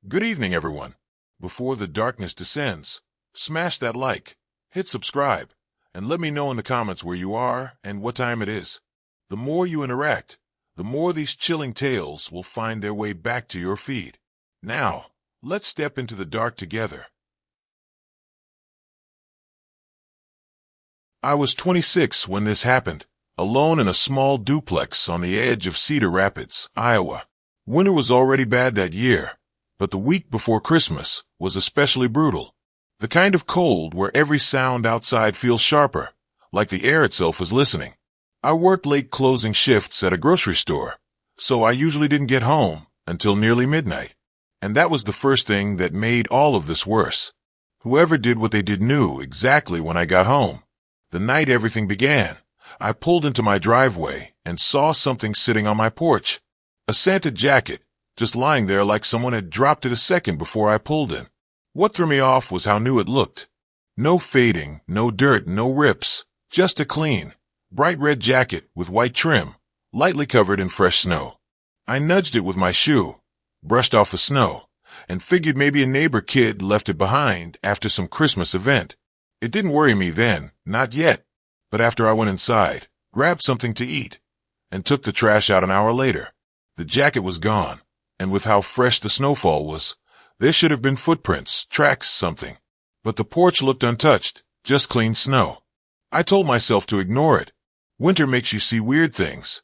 Good evening, everyone. Before the darkness descends, smash that like, hit subscribe, and let me know in the comments where you are and what time it is. The more you interact, the more these chilling tales will find their way back to your feed. Now, let's step into the dark together. I was 26 when this happened, alone in a small duplex on the edge of Cedar Rapids, Iowa. Winter was already bad that year, but the week before Christmas was especially brutal. The kind of cold where every sound outside feels sharper, like the air itself is listening. I worked late closing shifts at a grocery store, so I usually didn't get home until nearly midnight. And that was the first thing that made all of this worse. Whoever did what they did knew exactly when I got home. The night everything began, I pulled into my driveway and saw something sitting on my porch. A Santa jacket, just lying there like someone had dropped it a second before I pulled in. What threw me off was how new it looked. No fading, no dirt, no rips, just a clean, bright red jacket with white trim, lightly covered in fresh snow. I nudged it with my shoe, brushed off the snow, and figured maybe a neighbor kid left it behind after some Christmas event. It didn't worry me then, not yet, but after I went inside, grabbed something to eat, and took the trash out an hour later, the jacket was gone, and with how fresh the snowfall was, there should have been footprints, tracks, something. But the porch looked untouched, just clean snow. I told myself to ignore it. Winter makes you see weird things.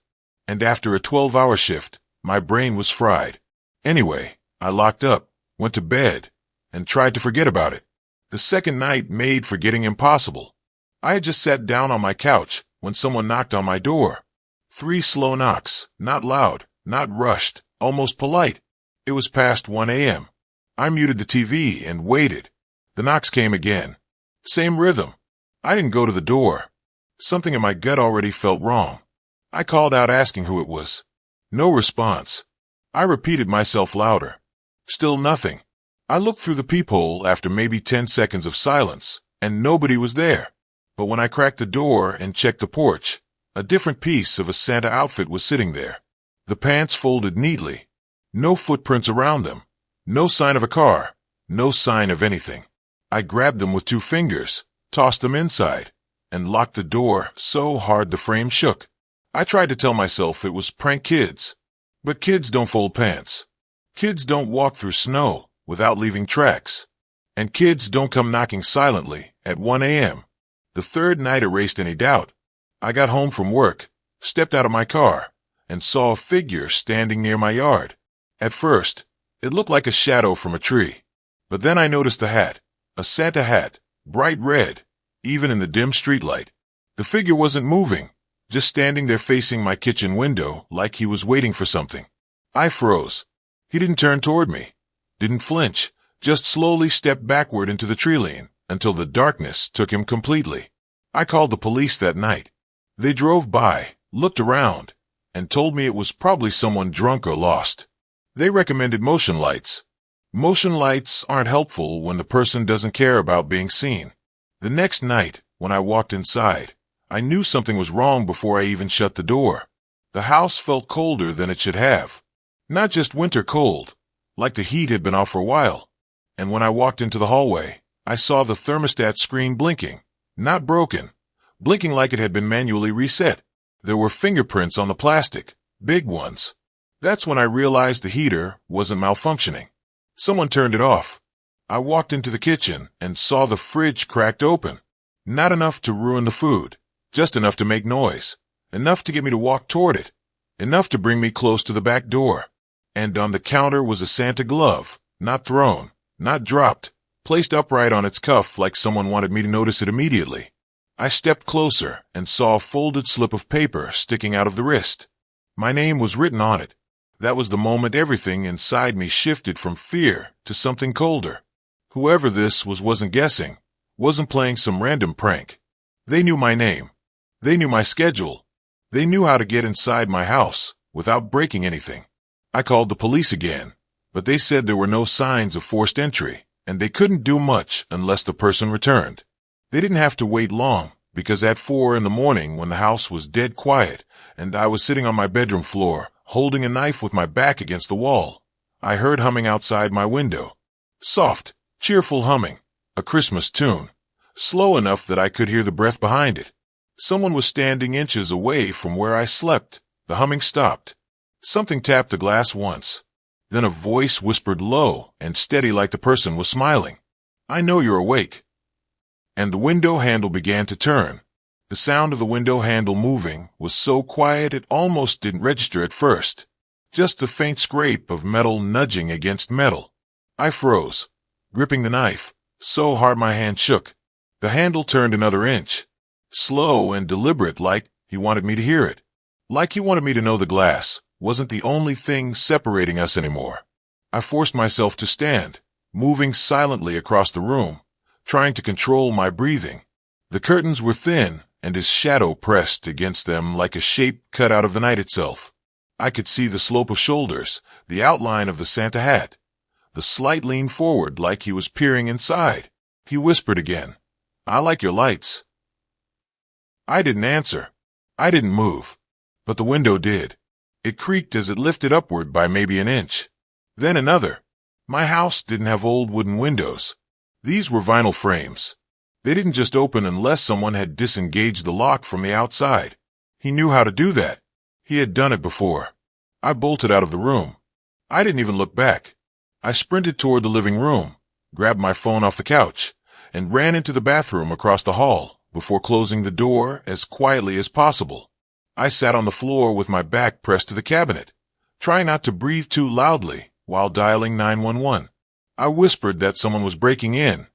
And after a 12-hour shift, my brain was fried. Anyway, I locked up, went to bed, and tried to forget about it. The second night made forgetting impossible. I had just sat down on my couch when someone knocked on my door. 3 slow knocks, not loud, not rushed, almost polite. It was past 1 a.m. I muted the TV and waited. The knocks came again. Same rhythm. I didn't go to the door. Something in my gut already felt wrong. I called out asking who it was. No response. I repeated myself louder. Still nothing. I looked through the peephole after maybe 10 seconds of silence, and nobody was there. But when I cracked the door and checked the porch, a different piece of a Santa outfit was sitting there. The pants folded neatly. No footprints around them. No sign of a car. No sign of anything. I grabbed them with 2 fingers, tossed them inside, and locked the door so hard the frame shook. I tried to tell myself it was prank kids. But kids don't fold pants. Kids don't walk through snow without leaving tracks. And kids don't come knocking silently at 1 a.m. The third night erased any doubt. I got home from work, stepped out of my car, and saw a figure standing near my yard. At first, it looked like a shadow from a tree. But then I noticed the hat, a Santa hat, bright red, even in the dim streetlight. The figure wasn't moving, just standing there facing my kitchen window like he was waiting for something. I froze. He didn't turn toward me, didn't flinch, just slowly stepped backward into the tree lane until the darkness took him completely. I called the police that night. They drove by, looked around, and told me it was probably someone drunk or lost. They recommended motion lights. Motion lights aren't helpful when the person doesn't care about being seen. The next night, when I walked inside, I knew something was wrong before I even shut the door. The house felt colder than it should have. Not just winter cold, like the heat had been off for a while. And when I walked into the hallway, I saw the thermostat screen blinking, not broken, blinking like it had been manually reset. There were fingerprints on the plastic, big ones. That's when I realized the heater wasn't malfunctioning. Someone turned it off. I walked into the kitchen and saw the fridge cracked open. Not enough to ruin the food, just enough to make noise, enough to get me to walk toward it, enough to bring me close to the back door. And on the counter was a Santa glove, not thrown, not dropped, placed upright on its cuff like someone wanted me to notice it immediately. I stepped closer and saw a folded slip of paper sticking out of the wrist. My name was written on it. That was the moment everything inside me shifted from fear to something colder. Whoever this was wasn't guessing, wasn't playing some random prank. They knew my name. They knew my schedule. They knew how to get inside my house without breaking anything. I called the police again, but they said there were no signs of forced entry, and they couldn't do much unless the person returned. They didn't have to wait long, because at 4 in the morning, when the house was dead quiet, and I was sitting on my bedroom floor, holding a knife with my back against the wall, I heard humming outside my window. Soft, cheerful humming. A Christmas tune. Slow enough that I could hear the breath behind it. Someone was standing inches away from where I slept. The humming stopped. Something tapped the glass once. Then a voice whispered low and steady like the person was smiling. "I know you're awake." And the window handle began to turn. The sound of the window handle moving was so quiet it almost didn't register at first. Just the faint scrape of metal nudging against metal. I froze, gripping the knife, so hard my hand shook. The handle turned another inch. Slow and deliberate, like he wanted me to hear it. Like he wanted me to know the glass wasn't the only thing separating us anymore. I forced myself to stand, moving silently across the room, trying to control my breathing. The curtains were thin, and his shadow pressed against them like a shape cut out of the night itself. I could see the slope of shoulders, the outline of the Santa hat, the slight lean forward like he was peering inside. He whispered again, "I like your lights." I didn't answer. I didn't move. But the window did. It creaked as it lifted upward by maybe an inch. Then another. My house didn't have old wooden windows. These were vinyl frames. They didn't just open unless someone had disengaged the lock from the outside. He knew how to do that. He had done it before. I bolted out of the room. I didn't even look back. I sprinted toward the living room, grabbed my phone off the couch, and ran into the bathroom across the hall before closing the door as quietly as possible. I sat on the floor with my back pressed to the cabinet, trying not to breathe too loudly while dialing 911. I whispered that someone was breaking in.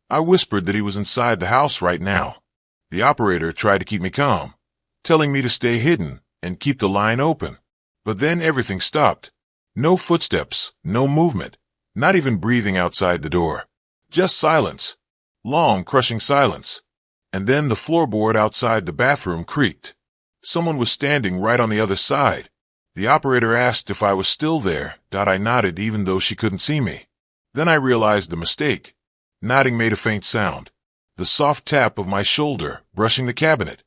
I whispered that he was inside the house right now. The operator tried to keep me calm, telling me to stay hidden and keep the line open. But then everything stopped. No footsteps, no movement, not even breathing outside the door. Just silence. Long, crushing silence. And then the floorboard outside the bathroom creaked. Someone was standing right on the other side. The operator asked if I was still there. I nodded even though she couldn't see me. Then I realized the mistake. Nodding made a faint sound. The soft tap of my shoulder brushing the cabinet.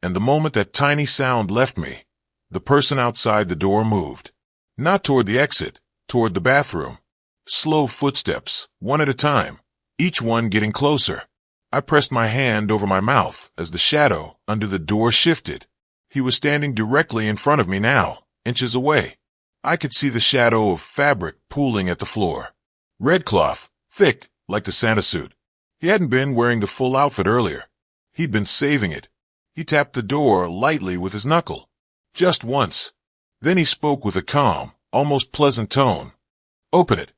And the moment that tiny sound left me, the person outside the door moved. Not toward the exit, toward the bathroom. Slow footsteps, one at a time, each one getting closer. I pressed my hand over my mouth as the shadow under the door shifted. He was standing directly in front of me now, inches away. I could see the shadow of fabric pooling at the floor. Red cloth, thick, like the Santa suit. He hadn't been wearing the full outfit earlier. He'd been saving it. He tapped the door lightly with his knuckle. Just once. Then he spoke with a calm, almost pleasant tone. "Open it."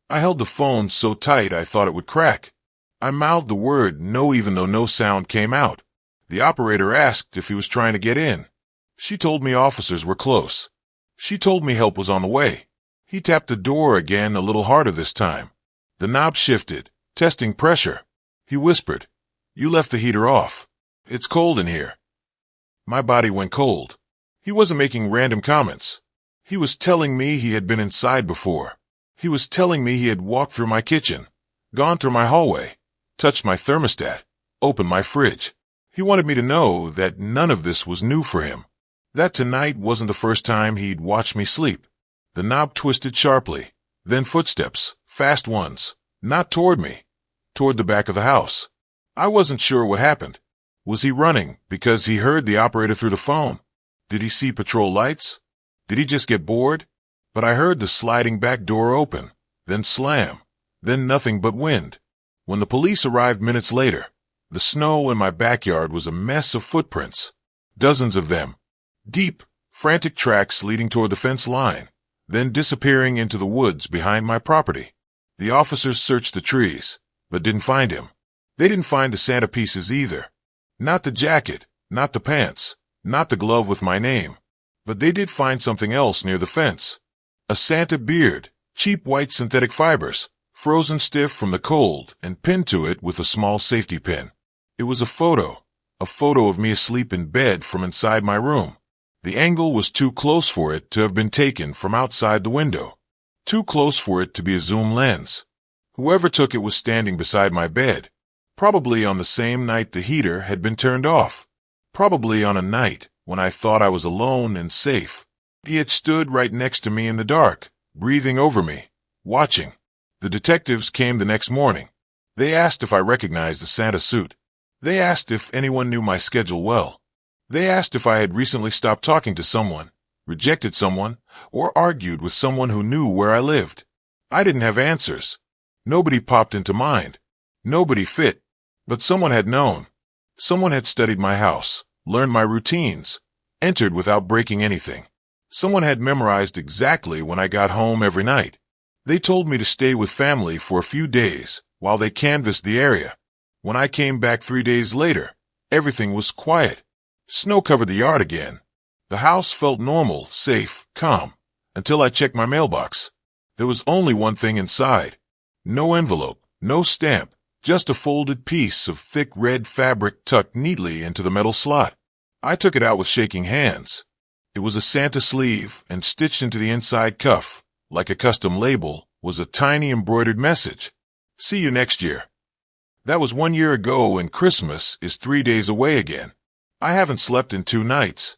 I held the phone so tight I thought it would crack. I mouthed the word no even though no sound came out. The operator asked if he was trying to get in. She told me officers were close. She told me help was on the way. He tapped the door again a little harder this time. The knob shifted, testing pressure. He whispered, "You left the heater off. It's cold in here." My body went cold. He wasn't making random comments. He was telling me he had been inside before. He was telling me he had walked through my kitchen, gone through my hallway, touched my thermostat, opened my fridge. He wanted me to know that none of this was new for him. That tonight wasn't the first time he'd watched me sleep. The knob twisted sharply, then footsteps, fast ones, not toward me, toward the back of the house. I wasn't sure what happened. Was he running because he heard the operator through the phone? Did he see patrol lights? Did he just get bored? But I heard the sliding back door open, then slam, then nothing but wind. When the police arrived minutes later, the snow in my backyard was a mess of footprints. Dozens of them. Deep, frantic tracks leading toward the fence line, then disappearing into the woods behind my property. The officers searched the trees, but didn't find him. They didn't find the Santa pieces either. Not the jacket, not the pants, not the glove with my name. But they did find something else near the fence. A Santa beard, cheap white synthetic fibers, frozen stiff from the cold and pinned to it with a small safety pin. It was a photo of me asleep in bed from inside my room. The angle was too close for it to have been taken from outside the window. Too close for it to be a zoom lens. Whoever took it was standing beside my bed, probably on the same night the heater had been turned off. Probably on a night when I thought I was alone and safe. He had stood right next to me in the dark, breathing over me, watching. The detectives came the next morning. They asked if I recognized the Santa suit. They asked if anyone knew my schedule well. They asked if I had recently stopped talking to someone, rejected someone, or argued with someone who knew where I lived. I didn't have answers. Nobody popped into mind. Nobody fit. But someone had known. Someone had studied my house, learned my routines, entered without breaking anything. Someone had memorized exactly when I got home every night. They told me to stay with family for a few days while they canvassed the area. When I came back 3 days later, everything was quiet. Snow covered the yard again. The house felt normal, safe, calm, until I checked my mailbox. There was only one thing inside. No envelope, no stamp, just a folded piece of thick red fabric tucked neatly into the metal slot. I took it out with shaking hands. It was a Santa sleeve, and stitched into the inside cuff, like a custom label, was a tiny embroidered message. See you next year. That was 1 year ago, and Christmas is 3 days away again. I haven't slept in 2 nights.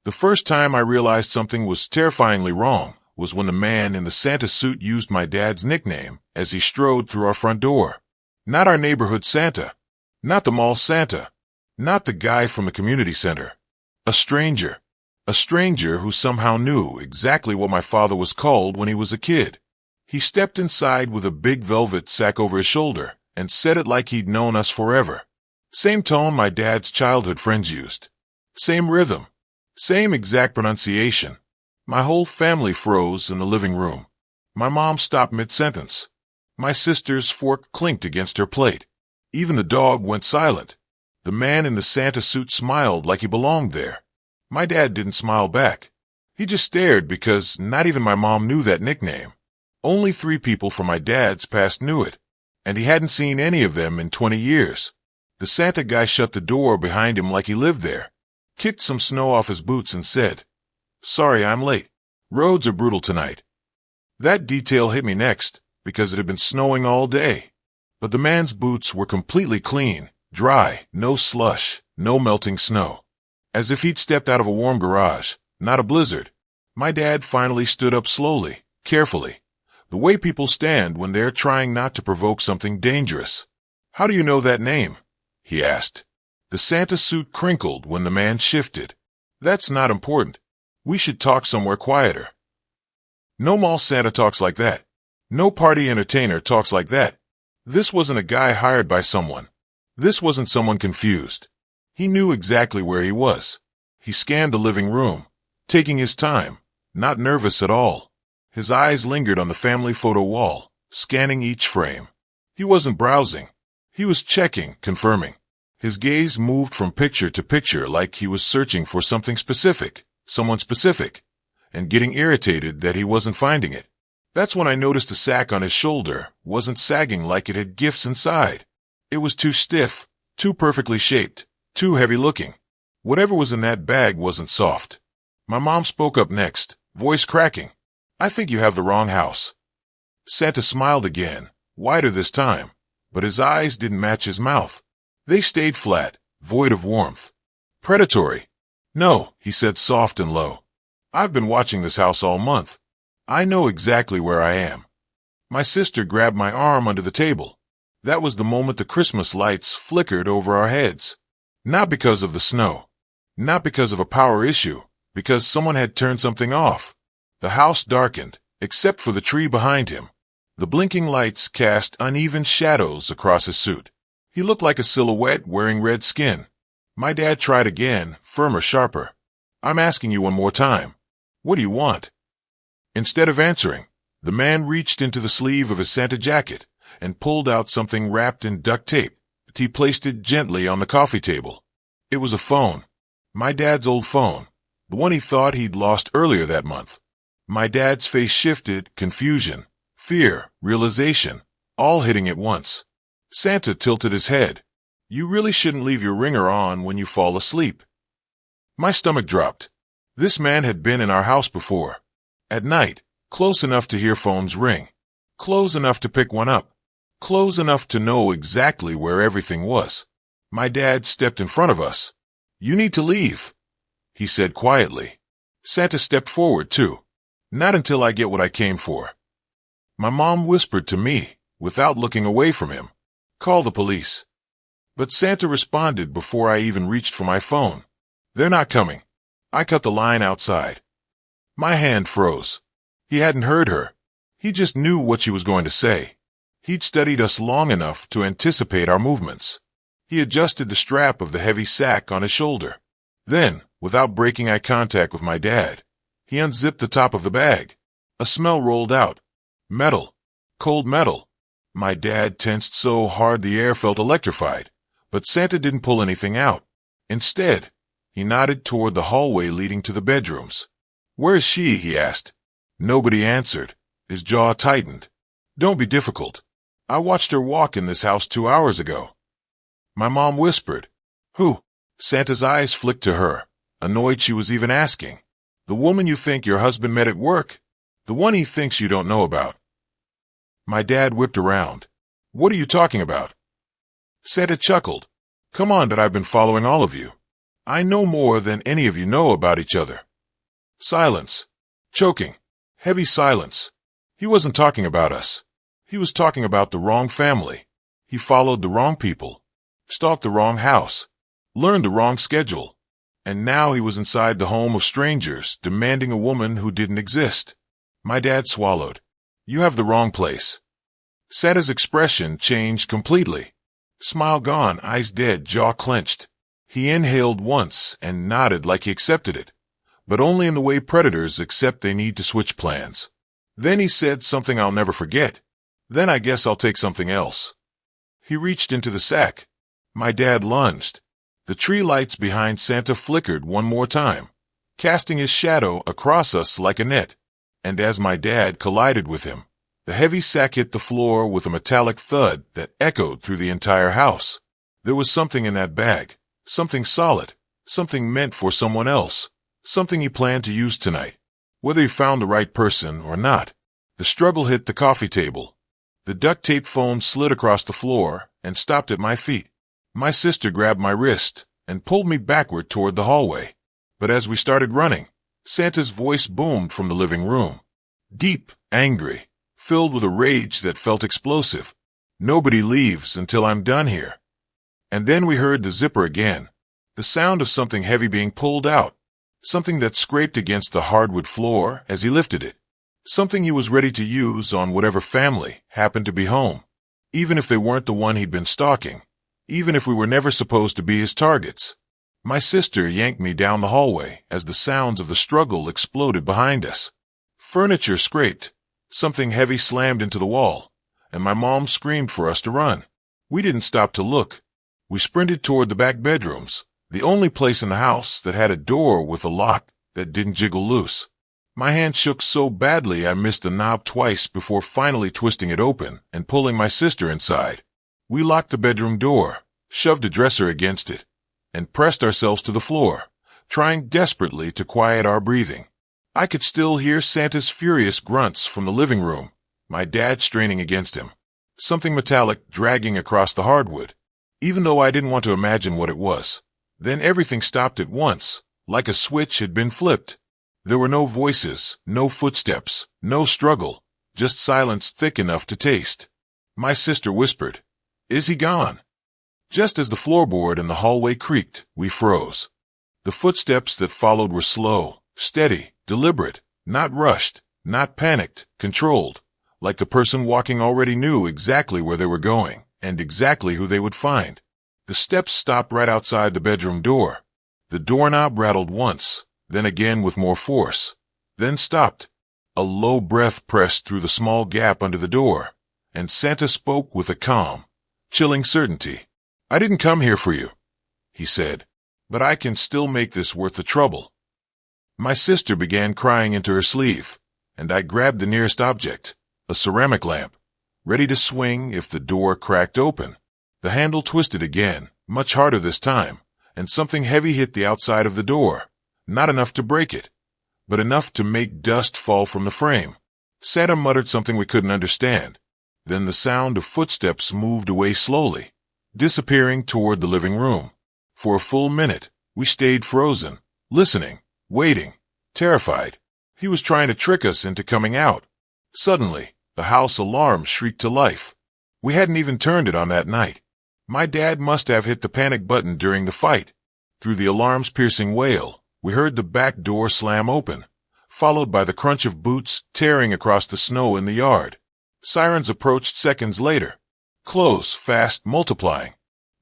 The first time I realized something was terrifyingly wrong was when the man in the Santa suit used my dad's nickname as he strode through our front door. Not our neighborhood Santa. Not the mall Santa. Not the guy from the community center. A stranger. A stranger who somehow knew exactly what my father was called when he was a kid. He stepped inside with a big velvet sack over his shoulder and said it like he'd known us forever. Same tone my dad's childhood friends used. Same rhythm. Same exact pronunciation. My whole family froze in the living room. My mom stopped mid-sentence. My sister's fork clinked against her plate. Even the dog went silent. The man in the Santa suit smiled like he belonged there. My dad didn't smile back. He just stared because not even my mom knew that nickname. Only 3 people from my dad's past knew it, and he hadn't seen any of them in 20 years. The Santa guy shut the door behind him like he lived there, kicked some snow off his boots and said, "Sorry I'm late. Roads are brutal tonight." That detail hit me next because it had been snowing all day. But the man's boots were completely clean, dry, no slush, no melting snow. As if he'd stepped out of a warm garage, not a blizzard. My dad finally stood up slowly, carefully, the way people stand when they're trying not to provoke something dangerous. "How do you know that name?" he asked. The Santa suit crinkled when the man shifted. "That's not important. We should talk somewhere quieter." No mall Santa talks like that. No party entertainer talks like that. This wasn't a guy hired by someone. This wasn't someone confused. He knew exactly where he was. He scanned the living room, taking his time, not nervous at all. His eyes lingered on the family photo wall, scanning each frame. He wasn't browsing. He was checking, confirming. His gaze moved from picture to picture like he was searching for something specific, someone specific, and getting irritated that he wasn't finding it. That's when I noticed the sack on his shoulder wasn't sagging like it had gifts inside. It was too stiff, too perfectly shaped, too heavy-looking. Whatever was in that bag wasn't soft. My mom spoke up next, voice cracking. "I think you have the wrong house." Santa smiled again, wider this time, but his eyes didn't match his mouth. They stayed flat, void of warmth. Predatory. "No," he said soft and low. "I've been watching this house all month. I know exactly where I am." My sister grabbed my arm under the table. That was the moment the Christmas lights flickered over our heads. Not because of the snow. Not because of a power issue. Because someone had turned something off. The house darkened, except for the tree behind him. The blinking lights cast uneven shadows across his suit. He looked like a silhouette wearing red skin. My dad tried again, firmer, sharper. "I'm asking you one more time. What do you want?" Instead of answering, the man reached into the sleeve of his Santa jacket and pulled out something wrapped in duct tape. He placed it gently on the coffee table. It was a phone. My dad's old phone. The one he thought he'd lost earlier that month. My dad's face shifted, confusion, fear, realization, all hitting at once. Santa tilted his head. "You really shouldn't leave your ringer on when you fall asleep." My stomach dropped. This man had been in our house before. At night, close enough to hear phones ring. Close enough to pick one up. Close enough to know exactly where everything was. My dad stepped in front of us. "You need to leave," he said quietly. Santa stepped forward, too. Not until I get what I came for. My mom whispered to me, without looking away from him, "Call the police." But Santa responded before I even reached for my phone. "They're not coming." I cut the line outside. My hand froze. He hadn't heard her. He just knew what she was going to say. He'd studied us long enough to anticipate our movements. He adjusted the strap of the heavy sack on his shoulder. Then, without breaking eye contact with my dad, he unzipped the top of the bag. A smell rolled out. Metal. Cold metal. My dad tensed so hard the air felt electrified, but Santa didn't pull anything out. Instead, he nodded toward the hallway leading to the bedrooms. "Where is she?" he asked. Nobody answered. His jaw tightened. "Don't be difficult. I watched her walk in this house 2 hours ago." My mom whispered. "Who?" Santa's eyes flicked to her, annoyed she was even asking. "The woman you think your husband met at work. The one he thinks you don't know about." My dad whipped around. "What are you talking about?" Santa chuckled. "Come on, that I've been following all of you. I know more than any of you know about each other." Silence. Choking. Heavy silence. He wasn't talking about us. He was talking about the wrong family. He followed the wrong people. Stalked the wrong house. Learned the wrong schedule. And now he was inside the home of strangers, demanding a woman who didn't exist. My dad swallowed. "You have the wrong place." Santa's expression changed completely. Smile gone, eyes dead, jaw clenched. He inhaled once and nodded like he accepted it, but only in the way predators accept they need to switch plans. Then he said something I'll never forget. "Then I guess I'll take something else." He reached into the sack. My dad lunged. The tree lights behind Santa flickered one more time, casting his shadow across us like a net. And as my dad collided with him, the heavy sack hit the floor with a metallic thud that echoed through the entire house. There was something in that bag, something solid, something meant for someone else, something he planned to use tonight. Whether he found the right person or not, the struggle hit the coffee table. The duct tape phone slid across the floor and stopped at my feet. My sister grabbed my wrist and pulled me backward toward the hallway. But as we started running, Santa's voice boomed from the living room. Deep, angry, filled with a rage that felt explosive. "Nobody leaves until I'm done here." And then we heard the zipper again, the sound of something heavy being pulled out, something that scraped against the hardwood floor as he lifted it, something he was ready to use on whatever family happened to be home, even if they weren't the one he'd been stalking, even if we were never supposed to be his targets. My sister yanked me down the hallway as the sounds of the struggle exploded behind us. Furniture scraped, something heavy slammed into the wall, and my mom screamed for us to run. We didn't stop to look. We sprinted toward the back bedrooms, the only place in the house that had a door with a lock that didn't jiggle loose. My hand shook so badly I missed the knob twice before finally twisting it open and pulling my sister inside. We locked the bedroom door, shoved a dresser against it, and pressed ourselves to the floor, trying desperately to quiet our breathing. I could still hear Santa's furious grunts from the living room, my dad straining against him, something metallic dragging across the hardwood, even though I didn't want to imagine what it was. Then everything stopped at once, like a switch had been flipped. There were no voices, no footsteps, no struggle, just silence thick enough to taste. My sister whispered, "Is he gone?" Just as the floorboard in the hallway creaked, we froze. The footsteps that followed were slow, steady, deliberate, not rushed, not panicked, controlled, like the person walking already knew exactly where they were going and exactly who they would find. The steps stopped right outside the bedroom door. The doorknob rattled once, then again with more force, then stopped. A low breath pressed through the small gap under the door, and Santa spoke with a calm, chilling certainty. "I didn't come here for you," he said, "but I can still make this worth the trouble." My sister began crying into her sleeve, and I grabbed the nearest object, a ceramic lamp, ready to swing if the door cracked open. The handle twisted again, much harder this time, and something heavy hit the outside of the door, not enough to break it, but enough to make dust fall from the frame. Santa muttered something we couldn't understand. Then the sound of footsteps moved away slowly, disappearing toward the living room. For a full minute, we stayed frozen, listening, waiting, terrified. He was trying to trick us into coming out. Suddenly, the house alarm shrieked to life. We hadn't even turned it on that night. My dad must have hit the panic button during the fight. Through the alarm's piercing wail, we heard the back door slam open, followed by the crunch of boots tearing across the snow in the yard. Sirens approached seconds later, close, fast, multiplying.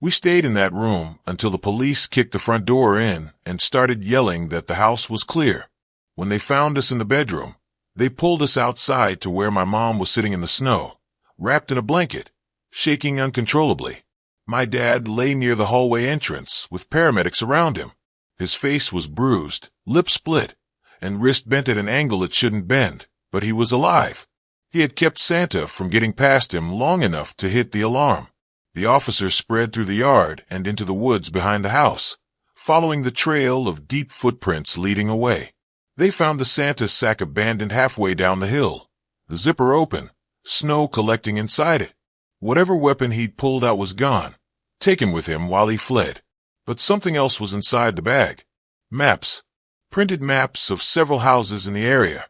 We stayed in that room until the police kicked the front door in and started yelling that the house was clear. When they found us in the bedroom, they pulled us outside to where my mom was sitting in the snow, wrapped in a blanket, shaking uncontrollably. My dad lay near the hallway entrance with paramedics around him. His face was bruised, lip split, and wrist bent at an angle it shouldn't bend, but he was alive. He had kept Santa from getting past him long enough to hit the alarm. The officers spread through the yard and into the woods behind the house, following the trail of deep footprints leading away. They found the Santa sack abandoned halfway down the hill, the zipper open, snow collecting inside it. Whatever weapon he'd pulled out was gone, taken with him while he fled. But something else was inside the bag. Maps. Printed maps of several houses in the area,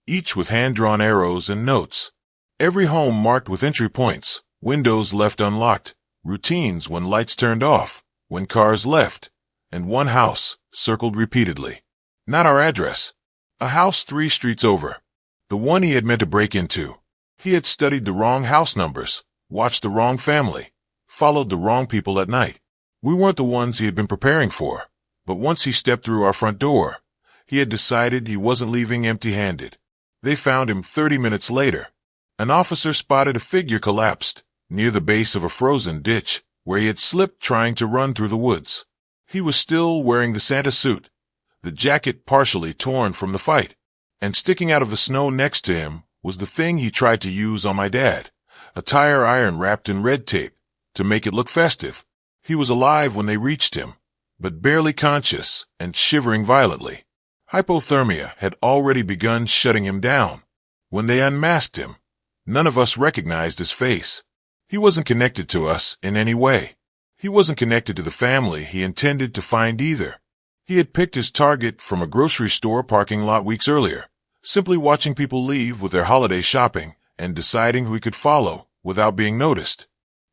each with hand-drawn arrows and notes. Every home marked with entry points, windows left unlocked, routines when lights turned off, when cars left, and one house circled repeatedly. Not our address. A house 3 streets over. The one he had meant to break into. He had studied the wrong house numbers, watched the wrong family, followed the wrong people at night. We weren't the ones he had been preparing for, but once he stepped through our front door, he had decided he wasn't leaving empty-handed. They found him 30 minutes later. An officer spotted a figure collapsed near the base of a frozen ditch where he had slipped trying to run through the woods. He was still wearing the Santa suit, the jacket partially torn from the fight, and sticking out of the snow next to him was the thing he tried to use on my dad, a tire iron wrapped in red tape to make it look festive. He was alive when they reached him, but barely conscious and shivering violently. Hypothermia had already begun shutting him down. When they unmasked him, none of us recognized his face. He wasn't connected to us in any way. He wasn't connected to the family he intended to find either. He had picked his target from a grocery store parking lot weeks earlier, simply watching people leave with their holiday shopping and deciding who he could follow without being noticed.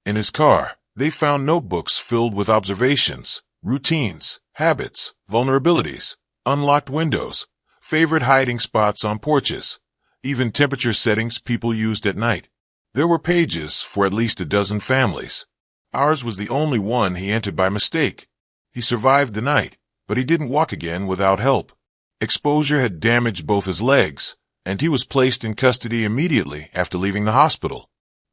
In his car, they found notebooks filled with observations, routines, habits, vulnerabilities, unlocked windows, favorite hiding spots on porches, even temperature settings people used at night. There were pages for at least a dozen families. Ours was the only one he entered by mistake. He survived the night, but he didn't walk again without help. Exposure had damaged both his legs, and he was placed in custody immediately after leaving the hospital.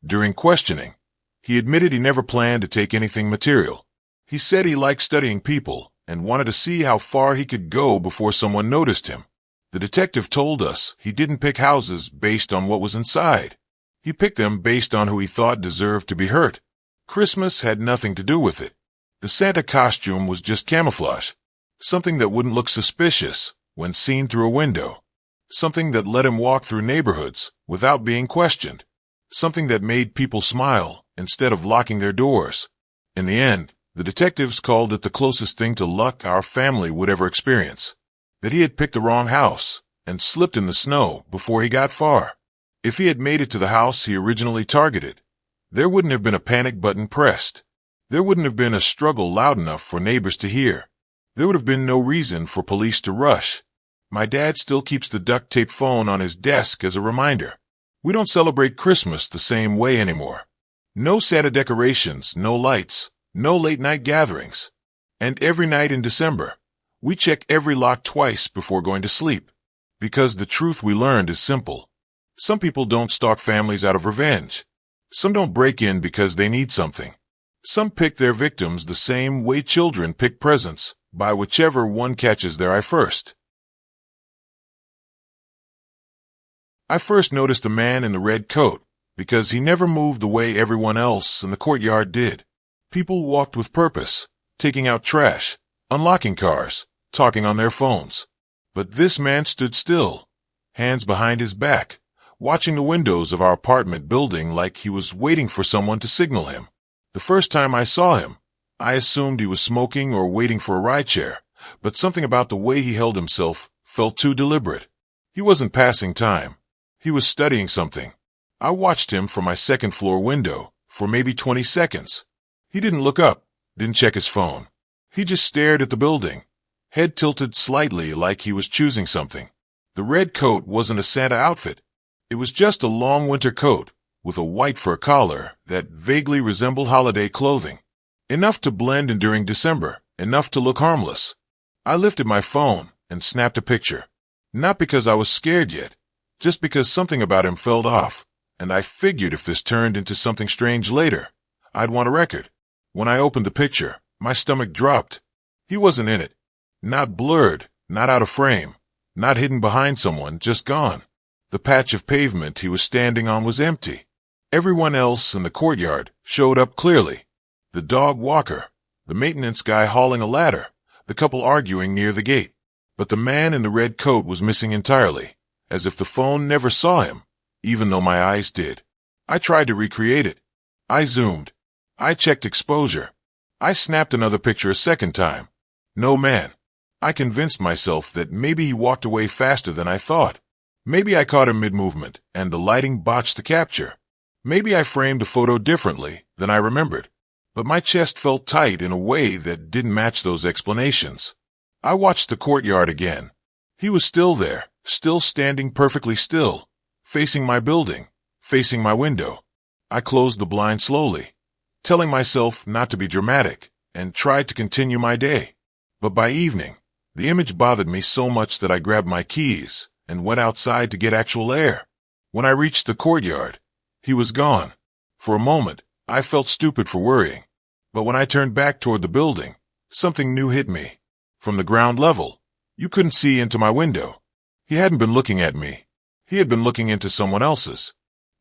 During questioning, he admitted he never planned to take anything material. He said he liked studying people and wanted to see how far he could go before someone noticed him. The detective told us he didn't pick houses based on what was inside. He picked them based on who he thought deserved to be hurt. Christmas had nothing to do with it. The Santa costume was just camouflage, something that wouldn't look suspicious when seen through a window, something that let him walk through neighborhoods without being questioned, something that made people smile instead of locking their doors. In the end, the detectives called it the closest thing to luck our family would ever experience, that he had picked the wrong house and slipped in the snow before he got far. If he had made it to the house he originally targeted, there wouldn't have been a panic button pressed. There wouldn't have been a struggle loud enough for neighbors to hear. There would have been no reason for police to rush. My dad still keeps the duct tape phone on his desk as a reminder. We don't celebrate Christmas the same way anymore. No Santa decorations, no lights, no late-night gatherings. And every night in December, we check every lock twice before going to sleep. Because the truth we learned is simple. Some people don't stalk families out of revenge. Some don't break in because they need something. Some pick their victims the same way children pick presents, by whichever one catches their eye first. I first noticed a man in the red coat because he never moved the way everyone else in the courtyard did. People walked with purpose, taking out trash, unlocking cars, talking on their phones. But this man stood still, hands behind his back, watching the windows of our apartment building like he was waiting for someone to signal him. The first time I saw him, I assumed he was smoking or waiting for a rideshare, but something about the way he held himself felt too deliberate. He wasn't passing time. He was studying something. I watched him from my second-floor window for maybe 20 seconds. He didn't look up, didn't check his phone. He just stared at the building, head tilted slightly like he was choosing something. The red coat wasn't a Santa outfit. It was just a long winter coat with a white fur collar that vaguely resembled holiday clothing. Enough to blend in during December, enough to look harmless. I lifted my phone and snapped a picture. Not because I was scared yet, just because something about him felt off, and I figured if this turned into something strange later, I'd want a record. When I opened the picture, my stomach dropped. He wasn't in it. Not blurred, not out of frame, not hidden behind someone, just gone. The patch of pavement he was standing on was empty. Everyone else in the courtyard showed up clearly. The dog walker, the maintenance guy hauling a ladder, the couple arguing near the gate. But the man in the red coat was missing entirely, as if the phone never saw him, even though my eyes did. I tried to recreate it. I zoomed. I checked exposure. I snapped another picture a second time. No man. I convinced myself that maybe he walked away faster than I thought. Maybe I caught him mid-movement, and the lighting botched the capture. Maybe I framed the photo differently than I remembered. But my chest felt tight in a way that didn't match those explanations. I watched the courtyard again. He was still there, still standing perfectly still, facing my building, facing my window. I closed the blind slowly, telling myself not to be dramatic, and tried to continue my day. But by evening, the image bothered me so much that I grabbed my keys and went outside to get actual air. When I reached the courtyard, he was gone. For a moment, I felt stupid for worrying. But when I turned back toward the building, something new hit me. From the ground level, you couldn't see into my window. He hadn't been looking at me. He had been looking into someone else's.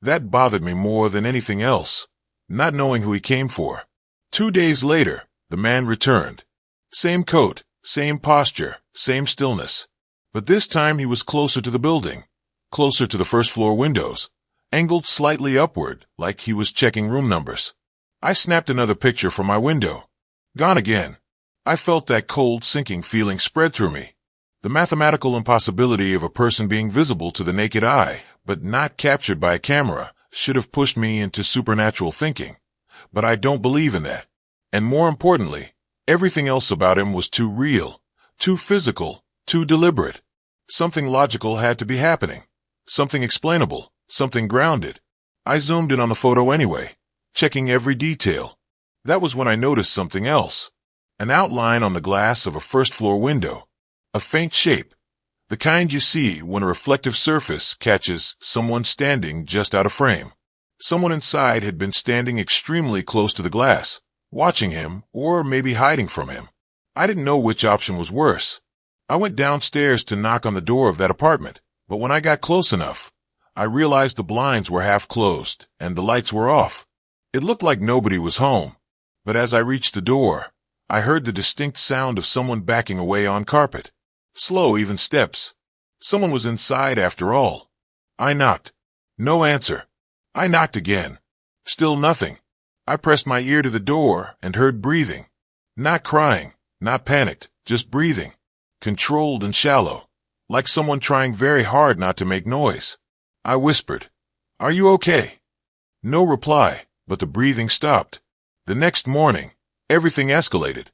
That bothered me more than anything else, not knowing who he came for. 2 days later, the man returned. Same coat, same posture, same stillness. But this time he was closer to the building, closer to the first-floor windows, angled slightly upward like he was checking room numbers. I snapped another picture from my window. Gone again. I felt that cold, sinking feeling spread through me. The mathematical impossibility of a person being visible to the naked eye, but not captured by a camera, should have pushed me into supernatural thinking. But I don't believe in that. And more importantly, everything else about him was too real, too physical, too deliberate. Something logical had to be happening. Something explainable, something grounded. I zoomed in on the photo anyway, checking every detail. That was when I noticed something else. An outline on the glass of a first-floor window. A faint shape. The kind you see when a reflective surface catches someone standing just out of frame. Someone inside had been standing extremely close to the glass, watching him, or maybe hiding from him. I didn't know which option was worse. I went downstairs to knock on the door of that apartment, but when I got close enough, I realized the blinds were half closed and the lights were off. It looked like nobody was home, but as I reached the door, I heard the distinct sound of someone backing away on carpet. Slow, even steps. Someone was inside after all. I knocked. No answer. I knocked again. Still nothing. I pressed my ear to the door and heard breathing. Not crying, not panicked, just breathing. Controlled and shallow, like someone trying very hard not to make noise. I whispered, "Are you okay?" No reply, but the breathing stopped. The next morning, everything escalated.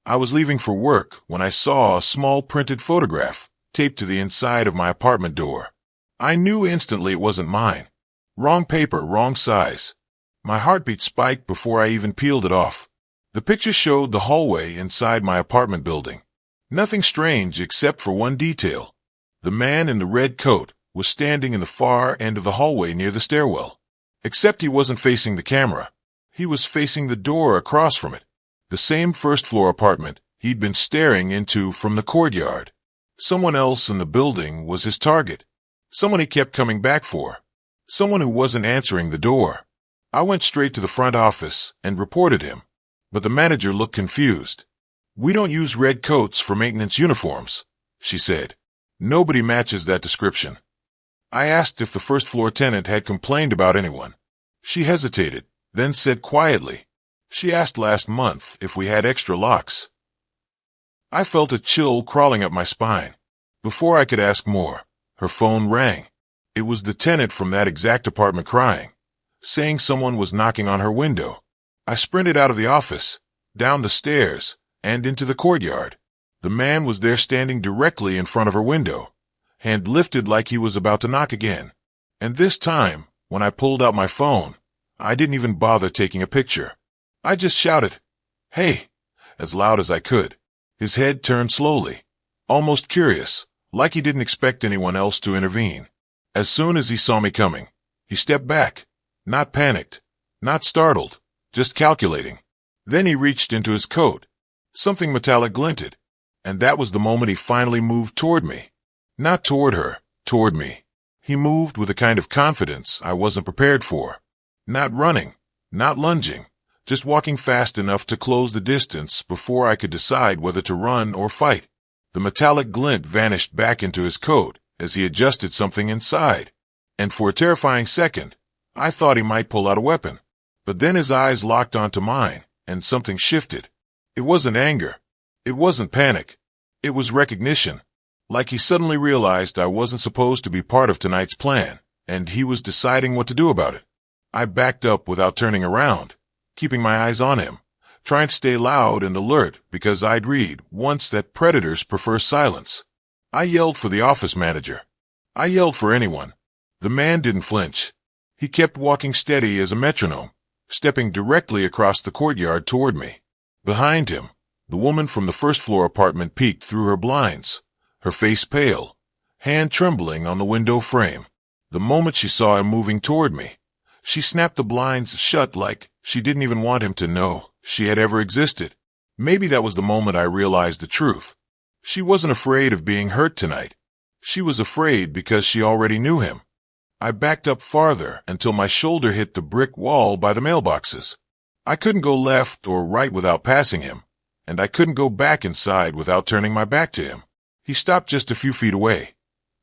I was leaving for work when I saw a small printed photograph taped to the inside of my apartment door. I knew instantly it wasn't mine. Wrong paper, wrong size. My heartbeat spiked before I even peeled it off. The picture showed the hallway inside my apartment building. Nothing strange except for one detail. The man in the red coat was standing in the far end of the hallway near the stairwell. Except he wasn't facing the camera. He was facing the door across from it. The same first-floor apartment he'd been staring into from the courtyard. Someone else in the building was his target. Someone he kept coming back for. Someone who wasn't answering the door. I went straight to the front office and reported him. But the manager looked confused. "We don't use red coats for maintenance uniforms," she said. "Nobody matches that description." I asked if the first-floor tenant had complained about anyone. She hesitated, then said quietly, "She asked last month if we had extra locks." I felt a chill crawling up my spine. Before I could ask more, her phone rang. It was the tenant from that exact apartment crying, saying someone was knocking on her window. I sprinted out of the office, down the stairs, and into the courtyard. The man was there standing directly in front of her window, hand lifted like he was about to knock again. And this time, when I pulled out my phone, I didn't even bother taking a picture. I just shouted, "Hey," as loud as I could. His head turned slowly, almost curious, like he didn't expect anyone else to intervene. As soon as he saw me coming, he stepped back, not panicked, not startled, just calculating. Then he reached into his coat. Something metallic glinted, and that was the moment he finally moved toward me. Not toward her, toward me. He moved with a kind of confidence I wasn't prepared for. Not running, not lunging, just walking fast enough to close the distance before I could decide whether to run or fight. The metallic glint vanished back into his coat as he adjusted something inside, and for a terrifying second, I thought he might pull out a weapon. But then his eyes locked onto mine, and something shifted. It wasn't anger. It wasn't panic. It was recognition. Like he suddenly realized I wasn't supposed to be part of tonight's plan, and he was deciding what to do about it. I backed up without turning around, keeping my eyes on him, trying to stay loud and alert because I'd read once that predators prefer silence. I yelled for the office manager. I yelled for anyone. The man didn't flinch. He kept walking steady as a metronome, stepping directly across the courtyard toward me. Behind him, the woman from the first-floor apartment peeked through her blinds, her face pale, hand trembling on the window frame. The moment she saw him moving toward me, she snapped the blinds shut like she didn't even want him to know she had ever existed. Maybe that was the moment I realized the truth. She wasn't afraid of being hurt tonight. She was afraid because she already knew him. I backed up farther until my shoulder hit the brick wall by the mailboxes. I couldn't go left or right without passing him, and I couldn't go back inside without turning my back to him. He stopped just a few feet away,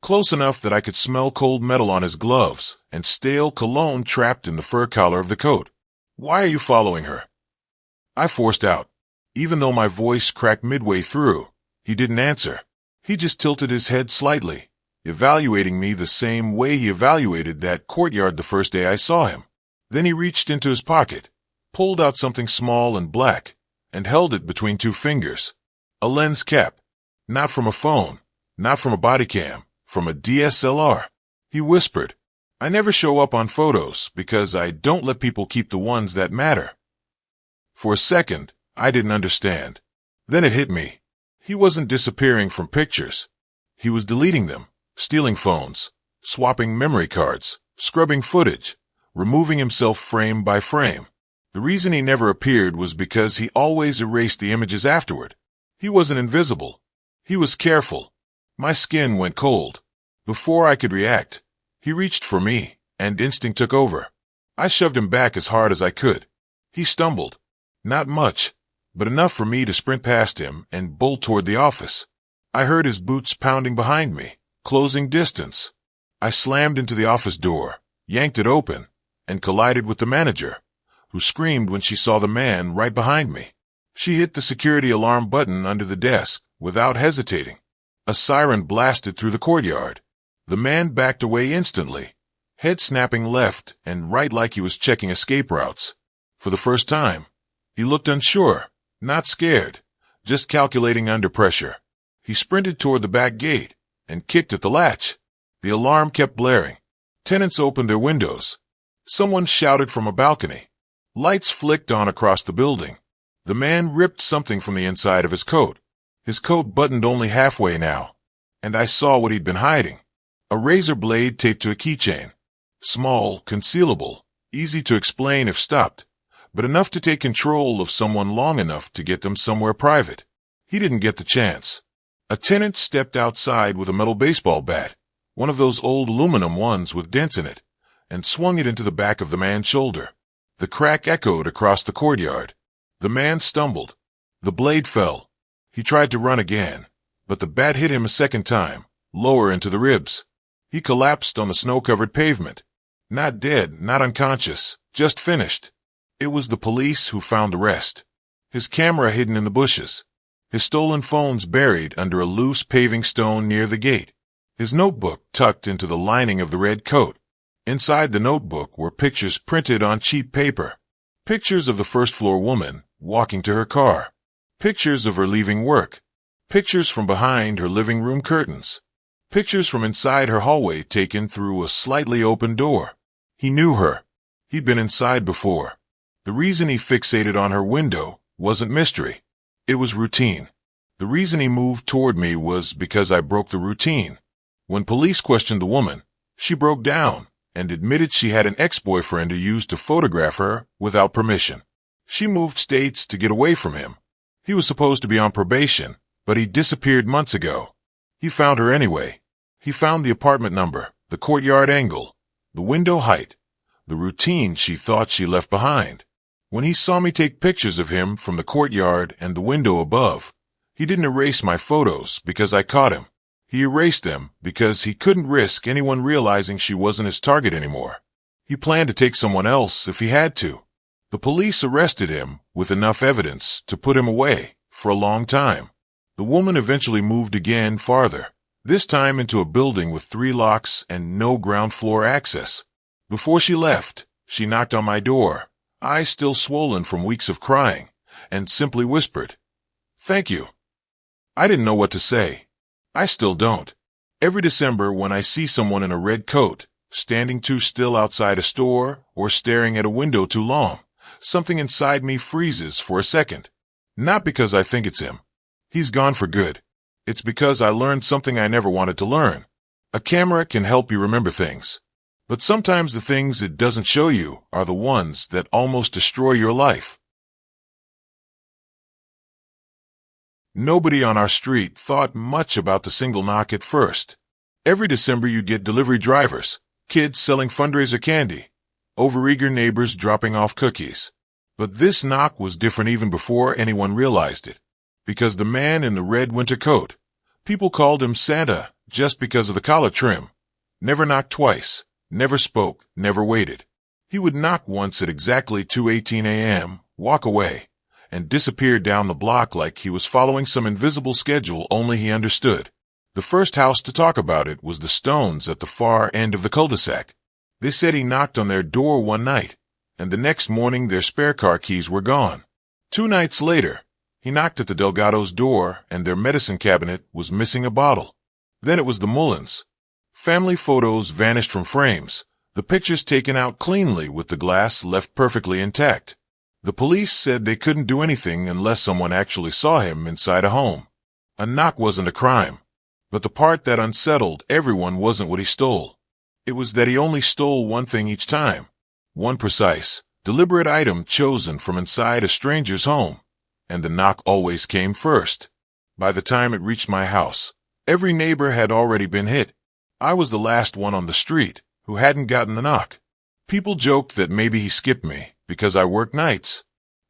close enough that I could smell cold metal on his gloves and stale cologne trapped in the fur collar of the coat. "Why are you following her?" I forced out. Even though my voice cracked midway through, he didn't answer. He just tilted his head slightly, evaluating me the same way he evaluated that courtyard the first day I saw him. Then he reached into his pocket, pulled out something small and black, and held it between two fingers. A lens cap. Not from a phone, not from a body cam, from a DSLR. He whispered, "I never show up on photos because I don't let people keep the ones that matter." For a second, I didn't understand. Then it hit me. He wasn't disappearing from pictures. He was deleting them, stealing phones, swapping memory cards, scrubbing footage, removing himself frame by frame. The reason he never appeared was because he always erased the images afterward. He wasn't invisible. He was careful. My skin went cold. Before I could react, he reached for me, and instinct took over. I shoved him back as hard as I could. He stumbled. Not much, but enough for me to sprint past him and bolt toward the office. I heard his boots pounding behind me, closing distance. I slammed into the office door, yanked it open, and collided with the manager, who screamed when she saw the man right behind me. She hit the security alarm button under the desk without hesitating. A siren blasted through the courtyard. The man backed away instantly, head snapping left and right like he was checking escape routes. For the first time, he looked unsure, not scared, just calculating under pressure. He sprinted toward the back gate and kicked at the latch. The alarm kept blaring. Tenants opened their windows. Someone shouted from a balcony. Lights flicked on across the building. The man ripped something from the inside of his coat. His coat buttoned only halfway now, and I saw what he'd been hiding. A razor blade taped to a keychain. Small, concealable, easy to explain if stopped, but enough to take control of someone long enough to get them somewhere private. He didn't get the chance. A tenant stepped outside with a metal baseball bat, one of those old aluminum ones with dents in it, and swung it into the back of the man's shoulder. The crack echoed across the courtyard. The man stumbled. The blade fell. He tried to run again, but the bat hit him a second time, lower into the ribs. He collapsed on the snow-covered pavement. Not dead, not unconscious, just finished. It was the police who found the rest. His camera hidden in the bushes. his stolen phones buried under a loose paving stone near the gate, his notebook tucked into the lining of the red coat. Inside the notebook were pictures printed on cheap paper. Pictures of the first-floor woman walking to her car. Pictures of her leaving work. Pictures from behind her living room curtains. Pictures from inside her hallway taken through a slightly open door. He knew her. He'd been inside before. The reason he fixated on her window wasn't mystery. It was routine. The reason he moved toward me was because I broke the routine. When police questioned the woman, she broke down and admitted she had an ex-boyfriend who used to photograph her without permission. She moved states to get away from him. He was supposed to be on probation, but he disappeared months ago. He found her anyway. He found the apartment number, the courtyard angle, the window height, the routine she thought she left behind. When he saw me take pictures of him from the courtyard and the window above, he didn't erase my photos because I caught him. He erased them because he couldn't risk anyone realizing she wasn't his target anymore. He planned to take someone else if he had to. The police arrested him with enough evidence to put him away for a long time. The woman eventually moved again farther, this time into a building with 3 locks and no ground floor access. Before she left, she knocked on my door, eyes still swollen from weeks of crying, and simply whispered, "Thank you." I didn't know what to say. I still don't. Every December when I see someone in a red coat, standing too still outside a store or staring at a window too long, something inside me freezes for a second. Not because I think it's him. He's gone for good. It's because I learned something I never wanted to learn. A camera can help you remember things. But sometimes the things it doesn't show you are the ones that almost destroy your life. Nobody on our street thought much about the single knock at first. Every December you'd get delivery drivers, kids selling fundraiser candy, overeager neighbors dropping off cookies. But this knock was different even before anyone realized it. Because the man in the red winter coat, people called him Santa just because of the collar trim, never knocked twice, never spoke, never waited. He would knock once at exactly 2:18 a.m., walk away, and disappear down the block like he was following some invisible schedule only he understood. The first house to talk about it was the Stones at the far end of the cul-de-sac. They said he knocked on their door one night, and the next morning their spare car keys were gone. 2 nights later, he knocked at the Delgado's door and their medicine cabinet was missing a bottle. Then it was the Mullins. Family photos vanished from frames, the pictures taken out cleanly with the glass left perfectly intact. The police said they couldn't do anything unless someone actually saw him inside a home. A knock wasn't a crime. But the part that unsettled everyone wasn't what he stole. It was that he only stole one thing each time. One precise, deliberate item chosen from inside a stranger's home. And the knock always came first. By the time it reached my house, every neighbor had already been hit. I was the last one on the street who hadn't gotten the knock. People joked that maybe he skipped me because I worked nights.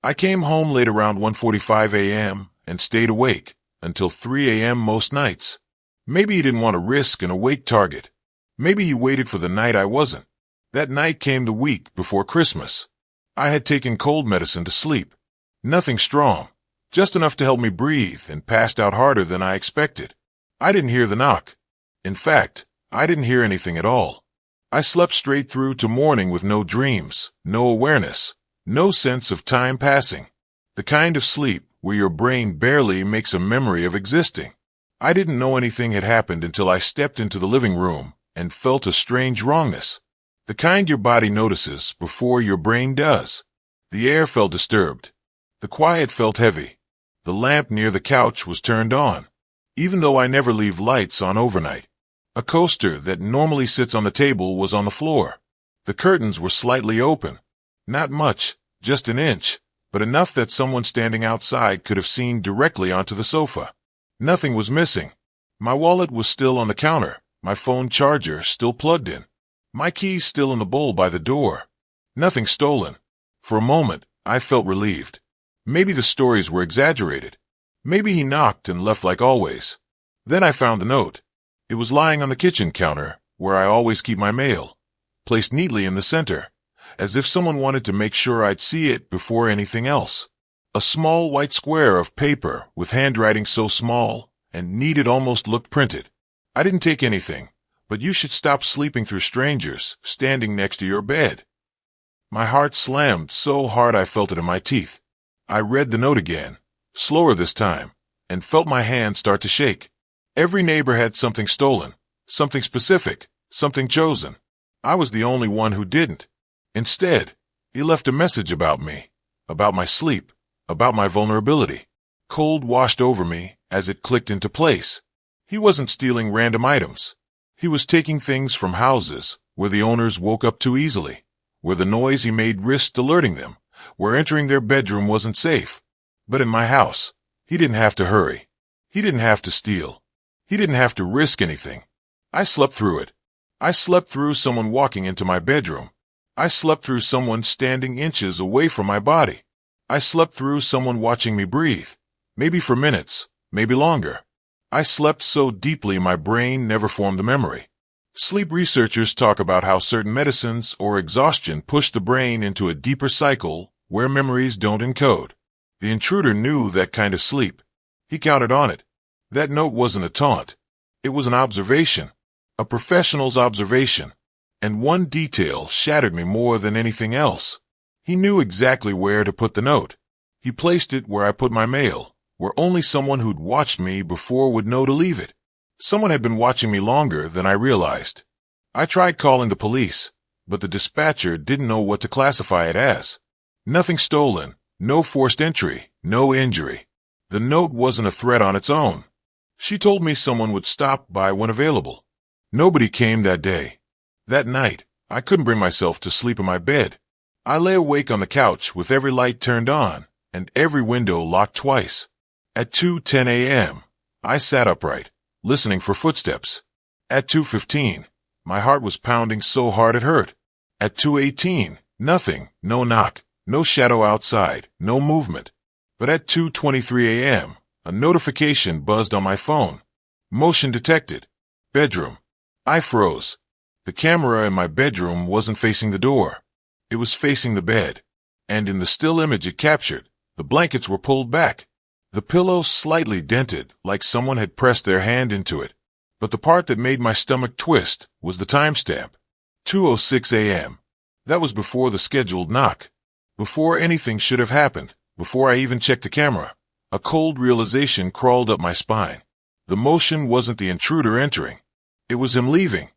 I came home late around 1:45 a.m. and stayed awake until 3 a.m. most nights. Maybe he didn't want to risk an awake target. Maybe he waited for the night I wasn't. That night came the week before Christmas. I had taken cold medicine to sleep. Nothing strong, just enough to help me breathe, and passed out harder than I expected. I didn't hear the knock. In fact, I didn't hear anything at all. I slept straight through to morning with no dreams, no awareness, no sense of time passing. The kind of sleep where your brain barely makes a memory of existing. I didn't know anything had happened until I stepped into the living room and felt a strange wrongness. The kind your body notices before your brain does. The air felt disturbed. The quiet felt heavy. The lamp near the couch was turned on, even though I never leave lights on overnight. A coaster that normally sits on the table was on the floor. The curtains were slightly open. Not much, just an inch, but enough that someone standing outside could have seen directly onto the sofa. Nothing was missing. My wallet was still on the counter, my phone charger still plugged in, my keys still in the bowl by the door. Nothing stolen. For a moment, I felt relieved. Maybe the stories were exaggerated. Maybe he knocked and left like always. Then I found the note. It was lying on the kitchen counter, where I always keep my mail, placed neatly in the center, as if someone wanted to make sure I'd see it before anything else. A small white square of paper with handwriting so small and neat it almost looked printed. I didn't take anything, but you should stop sleeping through strangers standing next to your bed. My heart slammed so hard I felt it in my teeth. I read the note again, slower this time, and felt my hand start to shake. Every neighbor had something stolen, something specific, something chosen. I was the only one who didn't. Instead, he left a message about me, about my sleep, about my vulnerability. Cold washed over me as it clicked into place. He wasn't stealing random items. He was taking things from houses where the owners woke up too easily, where the noise he made risked alerting them, where entering their bedroom wasn't safe. But in my house, he didn't have to hurry. He didn't have to steal. He didn't have to risk anything. I slept through it. I slept through someone walking into my bedroom. I slept through someone standing inches away from my body. I slept through someone watching me breathe, maybe for minutes, maybe longer. I slept so deeply my brain never formed a memory. Sleep researchers talk about how certain medicines or exhaustion push the brain into a deeper cycle where memories don't encode. The intruder knew that kind of sleep. He counted on it. That note wasn't a taunt. It was an observation, a professional's observation. And one detail shattered me more than anything else. He knew exactly where to put the note. He placed it where I put my mail, where only someone who'd watched me before would know to leave it. Someone had been watching me longer than I realized. I tried calling the police, but the dispatcher didn't know what to classify it as. Nothing stolen, no forced entry, no injury. The note wasn't a threat on its own. She told me someone would stop by when available. Nobody came that day. That night, I couldn't bring myself to sleep in my bed. I lay awake on the couch with every light turned on and every window locked twice. At 2:10 a.m., I sat upright, listening for footsteps. At 2:15, my heart was pounding so hard it hurt. At 2:18, nothing, no knock, no shadow outside, no movement. But at 2:23 a.m., a notification buzzed on my phone. Motion detected. Bedroom. I froze. The camera in my bedroom wasn't facing the door. It was facing the bed. And in the still image it captured, the blankets were pulled back. The pillow slightly dented, like someone had pressed their hand into it. But the part that made my stomach twist was the timestamp. 2:06 a.m. That was before the scheduled knock. Before anything should have happened, before I even checked the camera. A cold realization crawled up my spine. The motion wasn't the intruder entering. It was him leaving.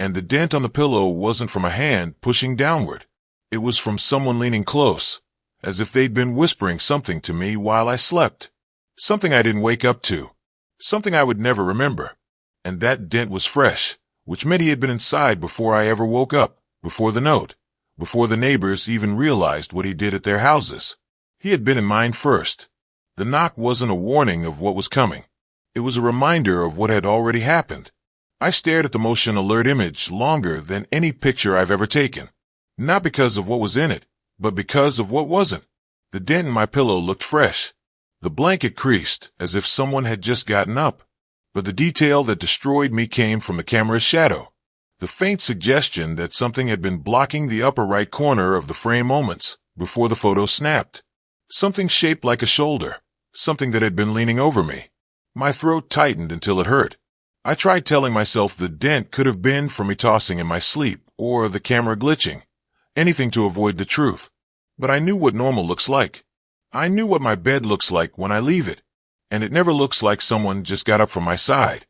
And the dent on the pillow wasn't from a hand pushing downward. It was from someone leaning close, as if they'd been whispering something to me while I slept. Something I didn't wake up to. Something I would never remember. And that dent was fresh, which meant he had been inside before I ever woke up, before the note, before the neighbors even realized what he did at their houses. He had been in mine first. The knock wasn't a warning of what was coming. It was a reminder of what had already happened. I stared at the motion alert image longer than any picture I've ever taken. Not because of what was in it, but because of what wasn't. The dent in my pillow looked fresh. The blanket creased, as if someone had just gotten up. But the detail that destroyed me came from the camera's shadow. The faint suggestion that something had been blocking the upper right corner of the frame moments before the photo snapped. Something shaped like a shoulder. Something that had been leaning over me. My throat tightened until it hurt. I tried telling myself the dent could have been from me tossing in my sleep or the camera glitching. Anything to avoid the truth. But I knew what normal looks like. I knew what my bed looks like when I leave it. And it never looks like someone just got up from my side.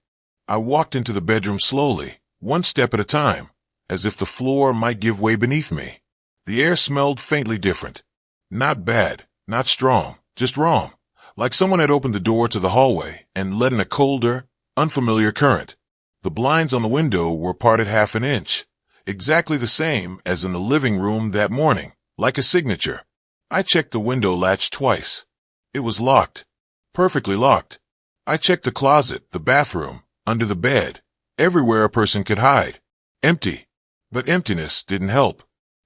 I walked into the bedroom slowly, one step at a time, as if the floor might give way beneath me. The air smelled faintly different. Not bad, not strong, just wrong. Like someone had opened the door to the hallway and let in a colder, unfamiliar current. The blinds on the window were parted half an inch, exactly the same as in the living room that morning, like a signature. I checked the window latch twice. It was locked. Perfectly locked. I checked the closet, the bathroom, under the bed, everywhere a person could hide. Empty. But emptiness didn't help.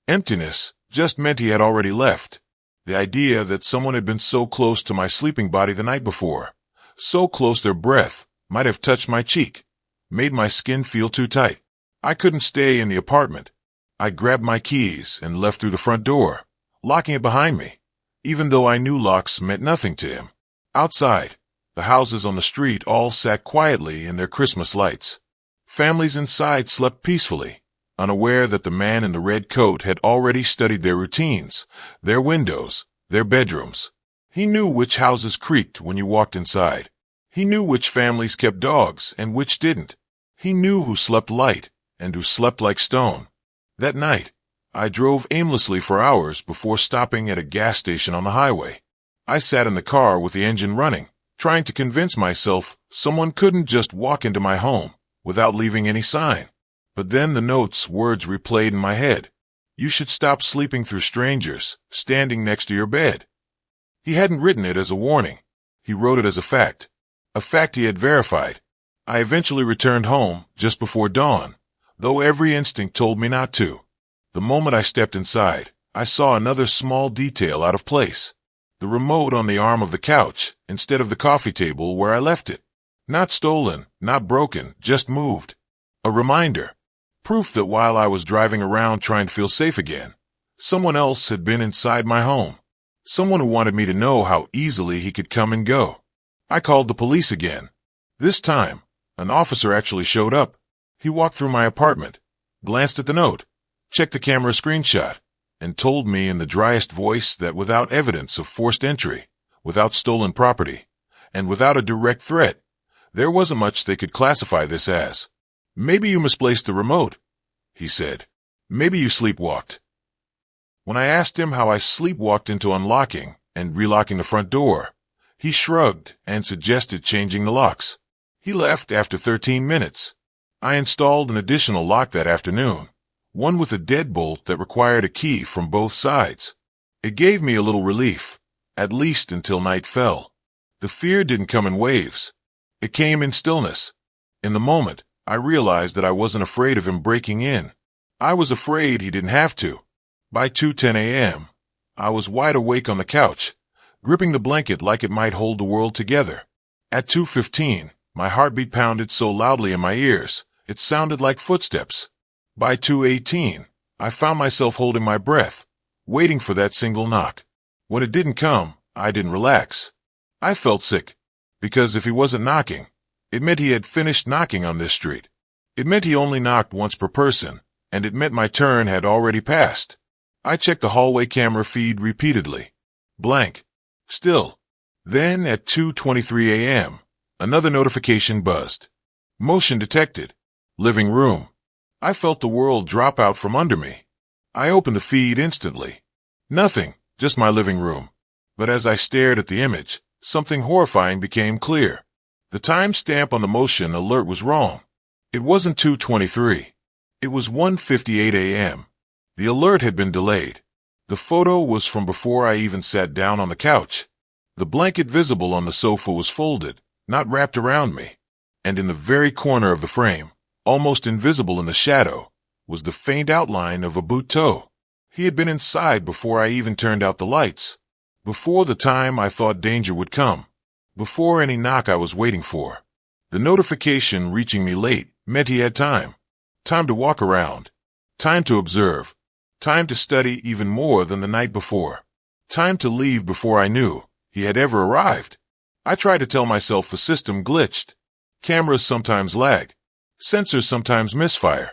Emptiness just meant he had already left. The idea that someone had been so close to my sleeping body the night before, so close their breath might have touched my cheek, made my skin feel too tight. I couldn't stay in the apartment. I grabbed my keys and left through the front door, locking it behind me. even though I knew locks meant nothing to him. Outside, the houses on the street all sat quietly in their Christmas lights. Families inside slept peacefully, unaware that the man in the red coat had already studied their routines, their windows, their bedrooms. He knew which houses creaked when you walked inside. He knew which families kept dogs and which didn't. He knew who slept light and who slept like stone. That night, I drove aimlessly for hours before stopping at a gas station on the highway. I sat in the car with the engine running, trying to convince myself someone couldn't just walk into my home without leaving any sign. But then the note's words replayed in my head. You should stop sleeping through strangers standing next to your bed. He hadn't written it as a warning. He wrote it as a fact he had verified. I eventually returned home just before dawn, though every instinct told me not to. The moment I stepped inside, I saw another small detail out of place. The remote on the arm of the couch instead of the coffee table where I left it. Not stolen, not broken, just moved. A reminder. Proof that while I was driving around trying to feel safe again, someone else had been inside my home. Someone who wanted me to know how easily he could come and go. I called the police again. This time, an officer actually showed up. He walked through my apartment, glanced at the note, checked the camera screenshot, and told me in the driest voice that without evidence of forced entry, without stolen property, and without a direct threat, there wasn't much they could classify this as. Maybe you misplaced the remote, he said. Maybe you sleepwalked. When I asked him how I sleepwalked into unlocking and relocking the front door, he shrugged and suggested changing the locks. He left after 13 minutes. I installed an additional lock that afternoon, one with a deadbolt that required a key from both sides. It gave me a little relief, at least until night fell. The fear didn't come in waves. It came in stillness. In the moment, I realized that I wasn't afraid of him breaking in. I was afraid he didn't have to. By 2:10 a.m., I was wide awake on the couch, gripping the blanket like it might hold the world together. At 2:15, my heartbeat pounded so loudly in my ears, it sounded like footsteps. By 2:18, I found myself holding my breath, waiting for that single knock. When it didn't come, I didn't relax. I felt sick, because if he wasn't knocking, it meant he had finished knocking on this street. It meant he only knocked once per person, and it meant my turn had already passed. I checked the hallway camera feed repeatedly. Blank. Still. Then at 2:23 a.m., another notification buzzed. Motion detected. Living room. I felt the world drop out from under me. I opened the feed instantly. Nothing, just my living room. But as I stared at the image, something horrifying became clear. The timestamp on the motion alert was wrong. It wasn't 2:23. It was 1:58 a.m. The alert had been delayed. The photo was from before I even sat down on the couch. The blanket visible on the sofa was folded, not wrapped around me. And in the very corner of the frame, almost invisible in the shadow, was the faint outline of a boot toe. He had been inside before I even turned out the lights. Before the time I thought danger would come. Before any knock I was waiting for. The notification reaching me late meant he had time. Time to walk around. Time to observe. Time to study even more than the night before. Time to leave before I knew he had ever arrived. I tried to tell myself the system glitched. Cameras sometimes lagged. Sensors sometimes misfire.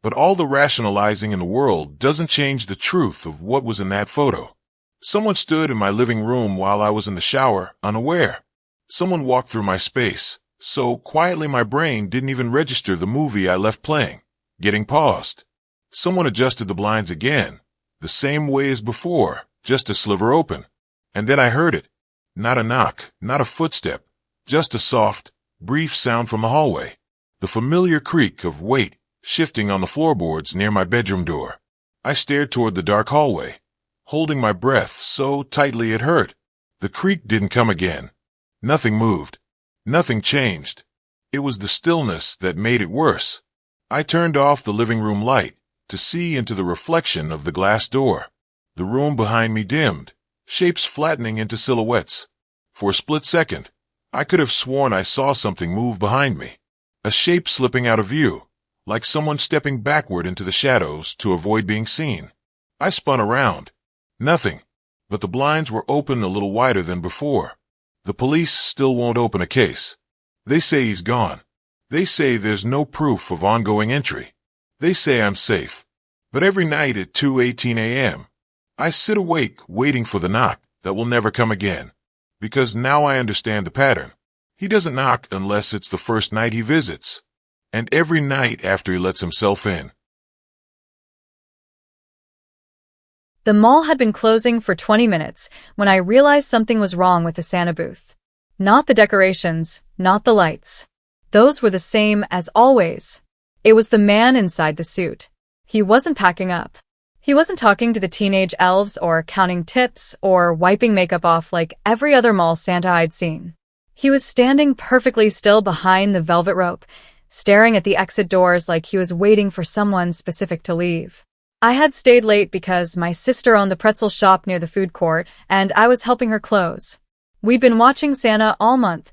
But all the rationalizing in the world doesn't change the truth of what was in that photo. Someone stood in my living room while I was in the shower, unaware. Someone walked through my space, so quietly my brain didn't even register the movie I left playing, getting paused. Someone adjusted the blinds again, the same way as before, just a sliver open. And then I heard it. Not a knock, not a footstep, just a soft, brief sound from the hallway. The familiar creak of weight shifting on the floorboards near my bedroom door. I stared toward the dark hallway, holding my breath so tightly it hurt. The creak didn't come again. Nothing moved. Nothing changed. It was the stillness that made it worse. I turned off the living room light to see into the reflection of the glass door. The room behind me dimmed, shapes flattening into silhouettes. For a split second, I could have sworn I saw something move behind me. A shape slipping out of view, like someone stepping backward into the shadows to avoid being seen. I spun around. Nothing. but the blinds were open a little wider than before. The police still won't open a case. They say he's gone. They say there's no proof of ongoing entry. They say I'm safe. But every night at 2:18 a.m., I sit awake waiting for the knock that will never come again. Because now I understand the pattern. He doesn't knock unless it's the first night he visits. And every night after he lets himself in. The mall had been closing for 20 minutes when I realized something was wrong with the Santa booth. Not the decorations, not the lights. Those were the same as always. It was the man inside the suit. He wasn't packing up. He wasn't talking to the teenage elves or counting tips or wiping makeup off like every other mall Santa I'd seen. He was standing perfectly still behind the velvet rope, staring at the exit doors like he was waiting for someone specific to leave. I had stayed late because my sister owned the pretzel shop near the food court and I was helping her close. We'd been watching Santa all month,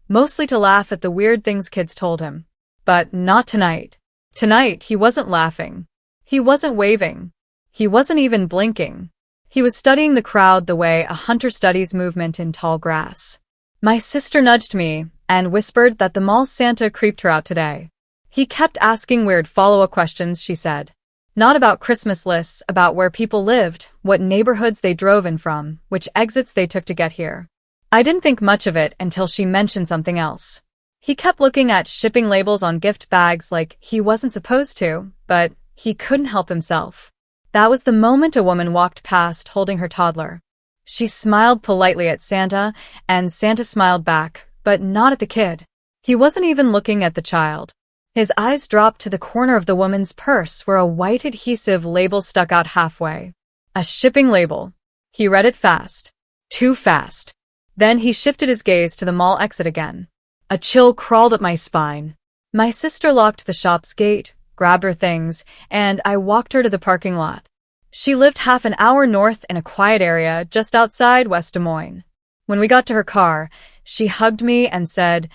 mostly to laugh at the weird things kids told him. But not tonight. Tonight, he wasn't laughing. He wasn't waving. He wasn't even blinking. He was studying the crowd the way a hunter studies movement in tall grass. My sister nudged me and whispered that the mall Santa creeped her out today. He kept asking weird follow-up questions, she said. Not about Christmas lists, about where people lived, what neighborhoods they drove in from, which exits they took to get here. I didn't think much of it until she mentioned something else. He kept looking at shipping labels on gift bags like he wasn't supposed to, but he couldn't help himself. That was the moment a woman walked past holding her toddler. She smiled politely at Santa, and Santa smiled back, but not at the kid. He wasn't even looking at the child. His eyes dropped to the corner of the woman's purse where a white adhesive label stuck out halfway. A shipping label. He read it fast. Too fast. Then he shifted his gaze to the mall exit again. A chill crawled up my spine. My sister locked the shop's gate, grabbed her things, and I walked her to the parking lot. She lived half an hour north in a quiet area just outside West Des Moines. When we got to her car, she hugged me and said,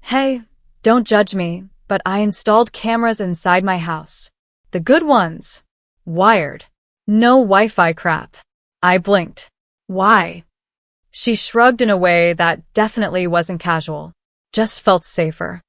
"Hey, don't judge me, but I installed cameras inside my house. The good ones. Wired. No Wi-Fi crap." I blinked. Why? She shrugged in a way that definitely wasn't casual. Just felt safer.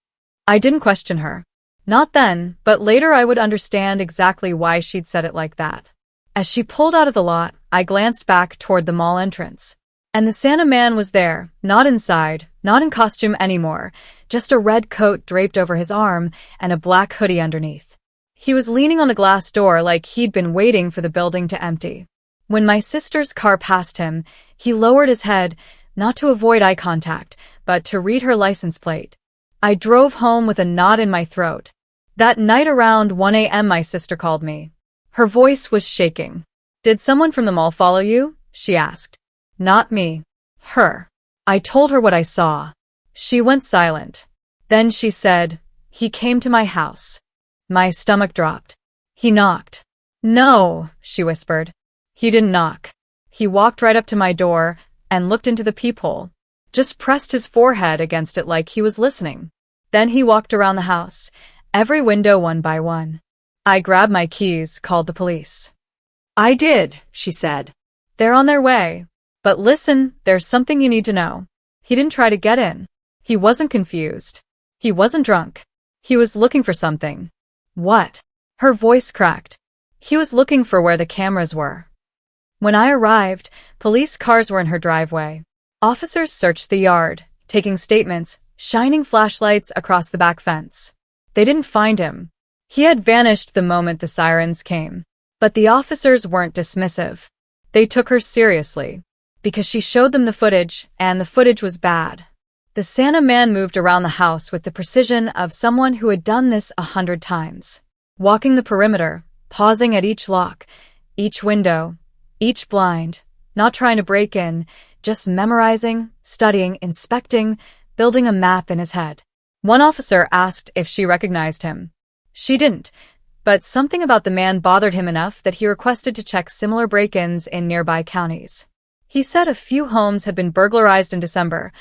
I didn't question her. Not then, but later I would understand exactly why she'd said it like that. As she pulled out of the lot, I glanced back toward the mall entrance. And the Santa man was there, not inside, not in costume anymore, just a red coat draped over his arm and a black hoodie underneath. He was leaning on the glass door like he'd been waiting for the building to empty. When my sister's car passed him, he lowered his head, not to avoid eye contact, but to read her license plate. I drove home with a knot in my throat. That night around 1 a.m. my sister called me. Her voice was shaking. "Did someone from the mall follow you?" she asked. Not me. Her. I told her what I saw. She went silent. Then she said, "He came to my house." My stomach dropped. "He knocked." "No," she whispered. "He didn't knock. He walked right up to my door and looked into the peephole. Just pressed his forehead against it like he was listening. Then he walked around the house, every window one by one." I grabbed my keys, called the police. "I did," she said. "They're on their way. But listen, there's something you need to know. He didn't try to get in. He wasn't confused. He wasn't drunk. He was looking for something." "What?" Her voice cracked. "He was looking for where the cameras were." When I arrived, police cars were in her driveway. Officers searched the yard, taking statements, shining flashlights across the back fence. They didn't find him. He had vanished the moment the sirens came. But the officers weren't dismissive. They took her seriously. Because she showed them the footage, and the footage was bad. The Santa man moved around the house with the precision of someone who had done this 100 times. Walking the perimeter, pausing at each lock, each window, each blind, not trying to break in, just memorizing, studying, inspecting, building a map in his head. One officer asked if she recognized him. She didn't, but something about the man bothered him enough that he requested to check similar break-ins in nearby counties. He said a few homes had been burglarized in December,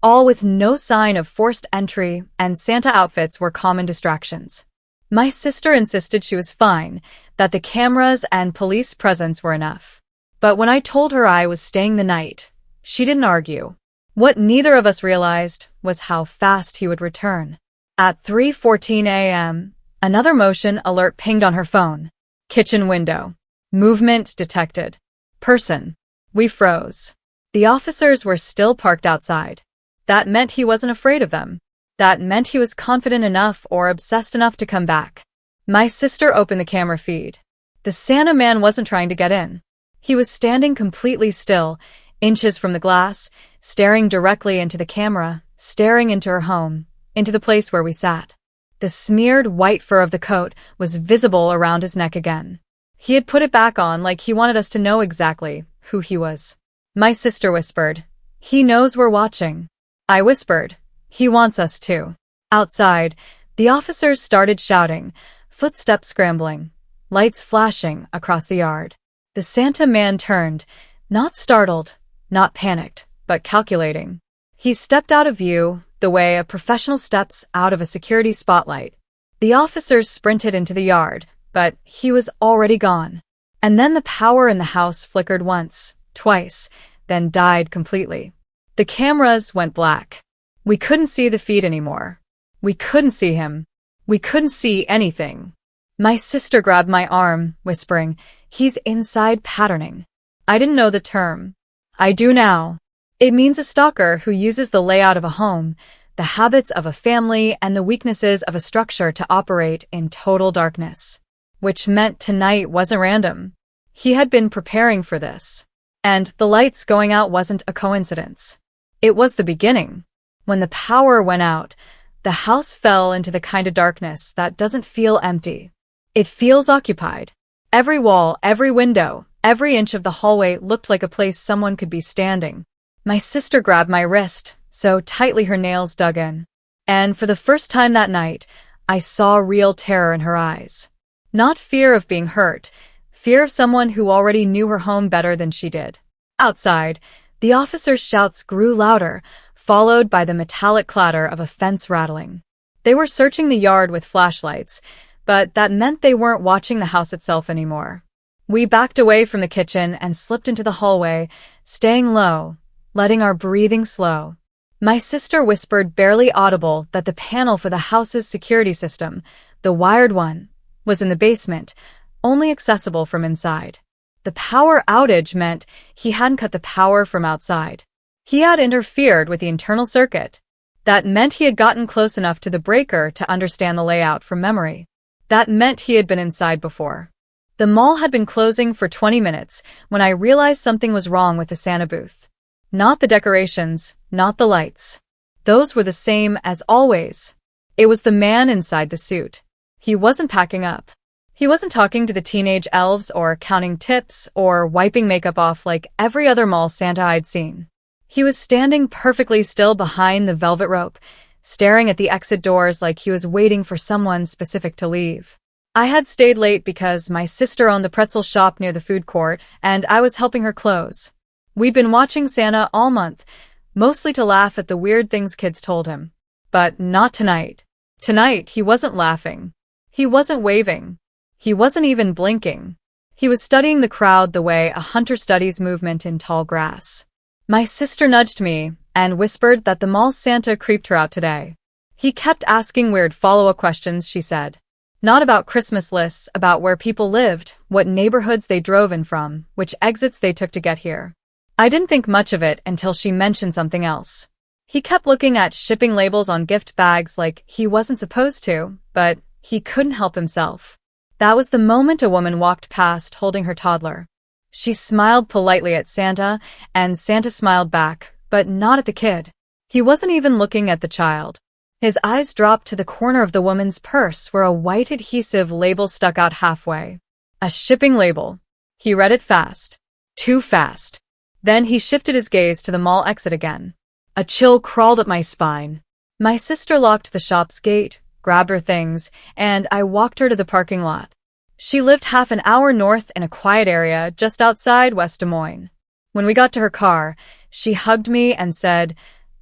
all with no sign of forced entry, and Santa outfits were common distractions. My sister insisted she was fine, that the cameras and police presence were enough. But when I told her I was staying the night, she didn't argue. What neither of us realized was how fast he would return. At 3:14 a.m., another motion alert pinged on her phone. Kitchen window. Movement detected. Person. We froze. The officers were still parked outside. That meant he wasn't afraid of them. That meant he was confident enough or obsessed enough to come back. My sister opened the camera feed. The Santa man wasn't trying to get in. He was standing completely still, inches from the glass, staring directly into the camera, staring into her home, into the place where we sat. The smeared white fur of the coat was visible around his neck again. He had put it back on like he wanted us to know exactly who he was. My sister whispered, "He knows we're watching." I whispered, "He wants us to." Outside, the officers started shouting, footsteps scrambling, lights flashing across the yard. The Santa man turned, not startled, not panicked, but calculating. He stepped out of view, the way a professional steps out of a security spotlight. The officers sprinted into the yard, but he was already gone. And then the power in the house flickered once, twice, then died completely. The cameras went black. We couldn't see the feed anymore. We couldn't see him. We couldn't see anything. My sister grabbed my arm, whispering, "He's inside patterning." I didn't know the term. I do now. It means a stalker who uses the layout of a home, the habits of a family, and the weaknesses of a structure to operate in total darkness. Which meant tonight wasn't random. He had been preparing for this. And the lights going out wasn't a coincidence. It was the beginning. When the power went out, the house fell into the kind of darkness that doesn't feel empty. It feels occupied. Every wall, every window, every inch of the hallway looked like a place someone could be standing. My sister grabbed my wrist, so tightly her nails dug in. And for the first time that night, I saw real terror in her eyes. Not fear of being hurt, fear of someone who already knew her home better than she did. Outside, the officers' shouts grew louder, followed by the metallic clatter of a fence rattling. They were searching the yard with flashlights, but that meant they weren't watching the house itself anymore. We backed away from the kitchen and slipped into the hallway, staying low, letting our breathing slow. My sister whispered, barely audible, that the panel for the house's security system, the wired one, was in the basement, only accessible from inside. The power outage meant he hadn't cut the power from outside. He had interfered with the internal circuit. That meant he had gotten close enough to the breaker to understand the layout from memory. That meant he had been inside before. The mall had been closing for 20 minutes when I realized something was wrong with the Santa booth. Not the decorations, not the lights. Those were the same as always. It was the man inside the suit. He wasn't packing up. He wasn't talking to the teenage elves or counting tips or wiping makeup off like every other mall Santa I'd seen. He was standing perfectly still behind the velvet rope, staring at the exit doors like he was waiting for someone specific to leave. I had stayed late because my sister owned the pretzel shop near the food court, and I was helping her close. We'd been watching Santa all month, mostly to laugh at the weird things kids told him. But not tonight. Tonight, he wasn't laughing. He wasn't waving. He wasn't even blinking. He was studying the crowd the way a hunter studies movement in tall grass. My sister nudged me and whispered that the mall Santa creeped her out today. He kept asking weird follow-up questions, she said. Not about Christmas lists, about where people lived, what neighborhoods they drove in from, which exits they took to get here. I didn't think much of it until she mentioned something else. He kept looking at shipping labels on gift bags like he wasn't supposed to, but he couldn't help himself. That was the moment a woman walked past holding her toddler. She smiled politely at Santa, and Santa smiled back, but not at the kid. He wasn't even looking at the child. His eyes dropped to the corner of the woman's purse where a white adhesive label stuck out halfway. A shipping label. He read it fast. Too fast. Then he shifted his gaze to the mall exit again. A chill crawled up my spine. My sister locked the shop's gate, grabbed her things, and I walked her to the parking lot. She lived half an hour north in a quiet area just outside West Des Moines. When we got to her car, she hugged me and said,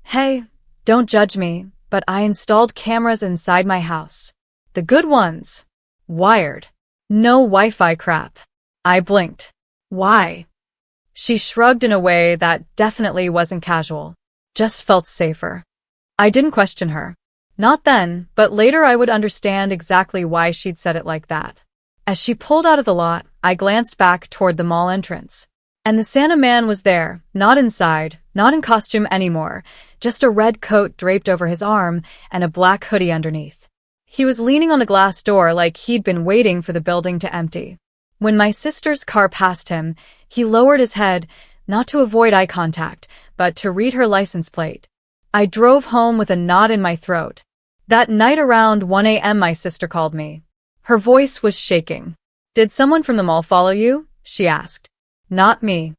"Hey, don't judge me, but I installed cameras inside my house. The good ones. Wired. No Wi-Fi crap." I blinked. Why? She shrugged in a way that definitely wasn't casual. Just felt safer. I didn't question her. Not then, but later I would understand exactly why she'd said it like that. As she pulled out of the lot, I glanced back toward the mall entrance. And the Santa man was there, not inside, not in costume anymore, just a red coat draped over his arm and a black hoodie underneath. He was leaning on the glass door like he'd been waiting for the building to empty. When my sister's car passed him, he lowered his head, not to avoid eye contact, but to read her license plate. I drove home with a knot in my throat. That night around 1 a.m. my sister called me. Her voice was shaking. "Did someone from the mall follow you?" she asked. "Not me.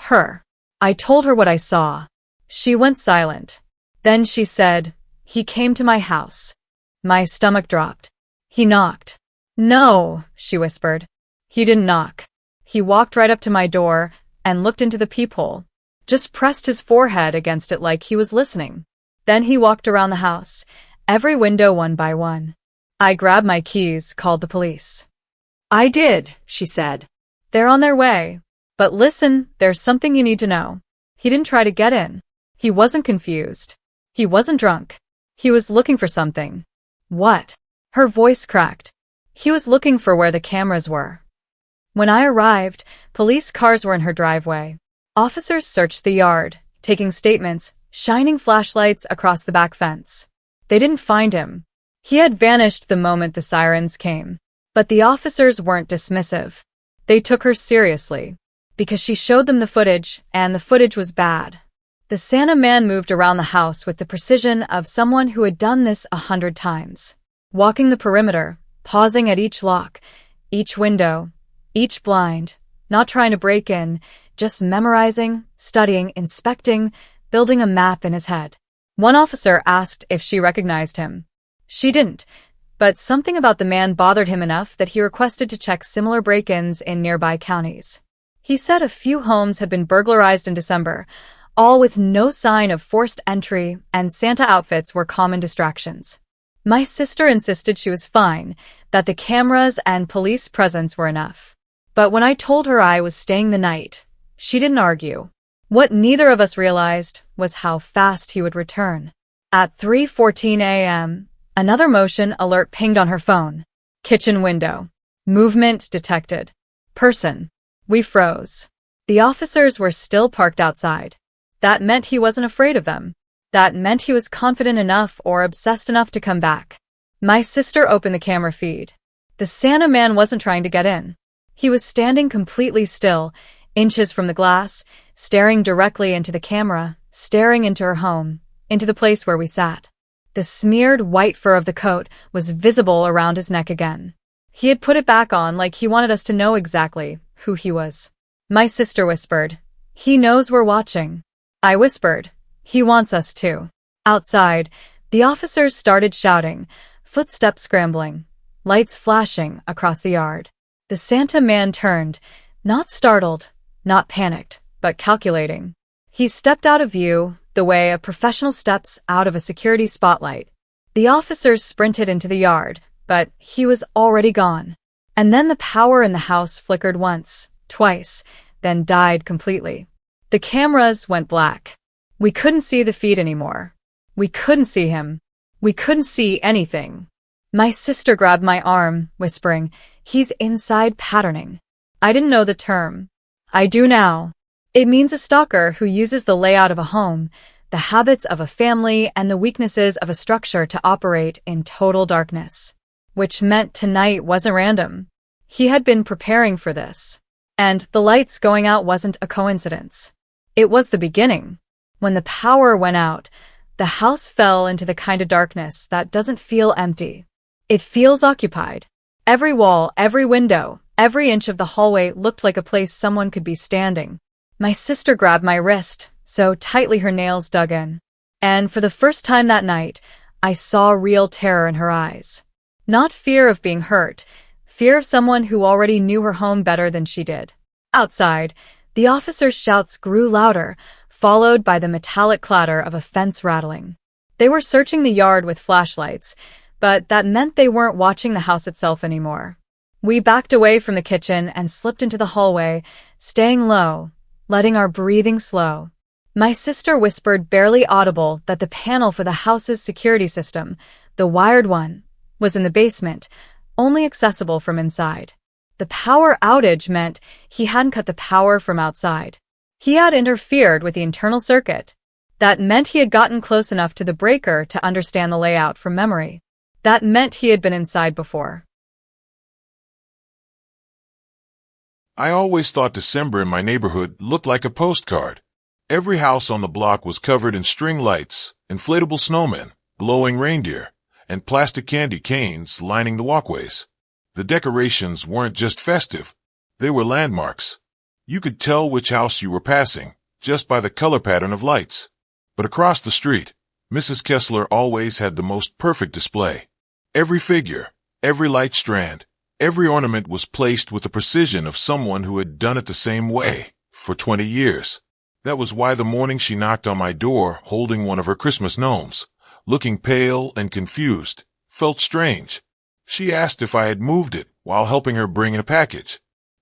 Her." I told her what I saw. She went silent. Then she said, "He came to my house." My stomach dropped. "He knocked." "No," she whispered. "He didn't knock. He walked right up to my door and looked into the peephole. Just pressed his forehead against it like he was listening. Then he walked around the house, every window one by one." I grabbed my keys, called the police. "I did," she said. "They're on their way. But listen, there's something you need to know. He didn't try to get in. He wasn't confused. He wasn't drunk. He was looking for something." "What?" Her voice cracked. "He was looking for where the cameras were." When I arrived, police cars were in her driveway. Officers searched the yard, taking statements, shining flashlights across the back fence. They didn't find him. He had vanished the moment the sirens came. But the officers weren't dismissive. They took her seriously, because she showed them the footage, and the footage was bad. The Santa man moved around the house with the precision of someone who had done this 100 times. Walking the perimeter, pausing at each lock, each window, each blind, not trying to break in, just memorizing, studying, inspecting, building a map in his head. One officer asked if she recognized him. She didn't, but something about the man bothered him enough that he requested to check similar break-ins in nearby counties. He said a few homes had been burglarized in December, all with no sign of forced entry, and Santa outfits were common distractions. My sister insisted she was fine, that the cameras and police presence were enough. But when I told her I was staying the night, she didn't argue. What neither of us realized was how fast he would return. At 3:14 a.m., another motion alert pinged on her phone. Kitchen window. Movement detected. Person. We froze. The officers were still parked outside. That meant he wasn't afraid of them. That meant he was confident enough or obsessed enough to come back. My sister opened the camera feed. The Santa man wasn't trying to get in. He was standing completely still, inches from the glass, staring directly into the camera, staring into her home, into the place where we sat. The smeared white fur of the coat was visible around his neck again. He had put it back on like he wanted us to know exactly who he was. My sister whispered, "He knows we're watching." I whispered, "He wants us to." Outside, the officers started shouting, footsteps scrambling, lights flashing across the yard. The Santa man turned, not startled, not panicked, but calculating. He stepped out of view, the way a professional steps out of a security spotlight. The officers sprinted into the yard, but he was already gone. And then the power in the house flickered once, twice, then died completely. The cameras went black. We couldn't see the feed anymore. We couldn't see him. We couldn't see anything. My sister grabbed my arm, whispering, "He's inside patterning." I didn't know the term. I do now. It means a stalker who uses the layout of a home, the habits of a family, and the weaknesses of a structure to operate in total darkness. Which meant tonight wasn't random. He had been preparing for this. And the lights going out wasn't a coincidence. It was the beginning. When the power went out, the house fell into the kind of darkness that doesn't feel empty. It feels occupied. Every wall, every window, every inch of the hallway looked like a place someone could be standing. My sister grabbed my wrist, so tightly her nails dug in. And for the first time that night, I saw real terror in her eyes. Not fear of being hurt, fear of someone who already knew her home better than she did. Outside, the officers' shouts grew louder, followed by the metallic clatter of a fence rattling. They were searching the yard with flashlights, but that meant they weren't watching the house itself anymore. We backed away from the kitchen and slipped into the hallway, staying low, letting our breathing slow. My sister whispered, barely audible, that the panel for the house's security system, the wired one, was in the basement, only accessible from inside. The power outage meant he hadn't cut the power from outside. He had interfered with the internal circuit. That meant he had gotten close enough to the breaker to understand the layout from memory. That meant he had been inside before. I always thought December in my neighborhood looked like a postcard. Every house on the block was covered in string lights, inflatable snowmen, glowing reindeer, and plastic candy canes lining the walkways. The decorations weren't just festive, they were landmarks. You could tell which house you were passing just by the color pattern of lights. But across the street, Mrs. Kessler always had the most perfect display. Every figure, every light strand, every ornament was placed with the precision of someone who had done it the same way for 20 years. That was why the morning she knocked on my door holding one of her Christmas gnomes, looking pale and confused, felt strange. She asked if I had moved it while helping her bring in a package.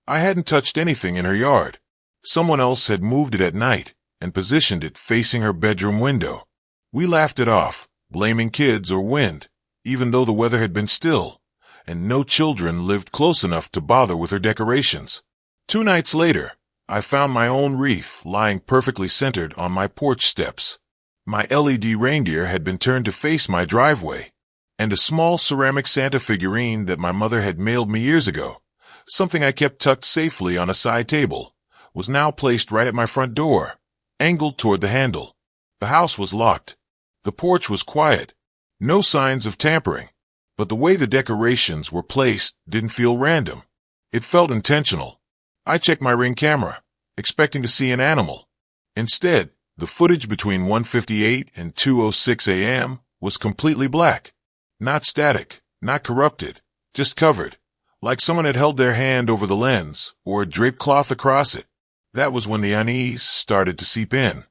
I hadn't touched anything in her yard. Someone else had moved it at night and positioned it facing her bedroom window. We laughed it off, blaming kids or wind, even though the weather had been still, and no children lived close enough to bother with her decorations. 2 nights later, I found my own wreath lying perfectly centered on my porch steps. My LED reindeer had been turned to face my driveway, and a small ceramic Santa figurine that my mother had mailed me years ago, something I kept tucked safely on a side table, was now placed right at my front door, angled toward the handle. The house was locked. The porch was quiet. No signs of tampering. But the way the decorations were placed didn't feel random. It felt intentional. I checked my Ring camera, expecting to see an animal. Instead, the footage between 1:58 and 2:06 a.m. was completely black. Not static, not corrupted, just covered, like someone had held their hand over the lens or draped cloth across it. That was when the unease started to seep in.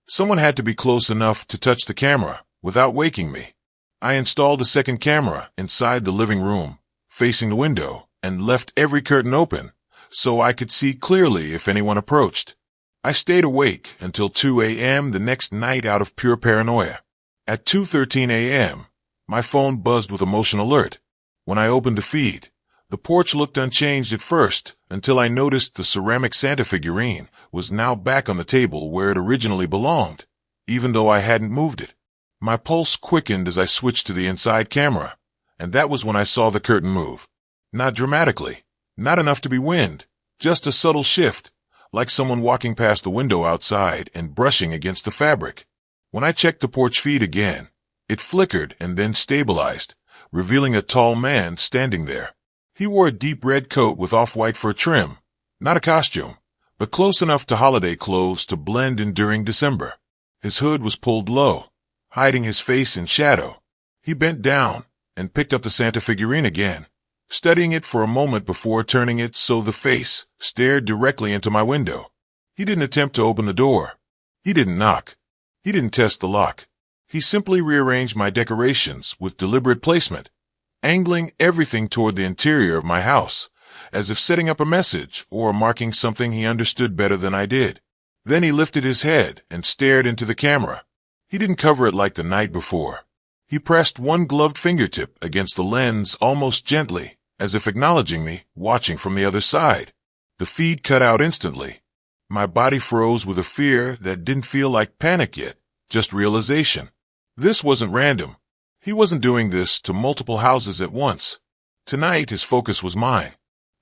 Someone had to be close enough to touch the camera without waking me. I installed a second camera inside the living room, facing the window, and left every curtain open so I could see clearly if anyone approached. I stayed awake until 2 a.m. the next night out of pure paranoia. At 2:13 a.m., my phone buzzed with a motion alert. When I opened the feed, the porch looked unchanged at first until I noticed the ceramic Santa figurine was now back on the table where it originally belonged, even though I hadn't moved it. My pulse quickened as I switched to the inside camera, and that was when I saw the curtain move. Not dramatically, not enough to be wind, just a subtle shift, like someone walking past the window outside and brushing against the fabric. When I checked the porch feed again, it flickered and then stabilized, revealing a tall man standing there. He wore a deep red coat with off-white fur trim, not a costume, but close enough to holiday clothes to blend in during December. His hood was pulled low, hiding his face in shadow. He bent down and picked up the Santa figurine again, studying it for a moment before turning it so the face stared directly into my window. He didn't attempt to open the door. He didn't knock. He didn't test the lock. He simply rearranged my decorations with deliberate placement, angling everything toward the interior of my house, as if setting up a message or marking something he understood better than I did. Then he lifted his head and stared into the camera. He didn't cover it like the night before. He pressed one gloved fingertip against the lens almost gently, as if acknowledging me, watching from the other side. The feed cut out instantly. My body froze with a fear that didn't feel like panic yet, just realization. This wasn't random. He wasn't doing this to multiple houses at once. Tonight, his focus was mine.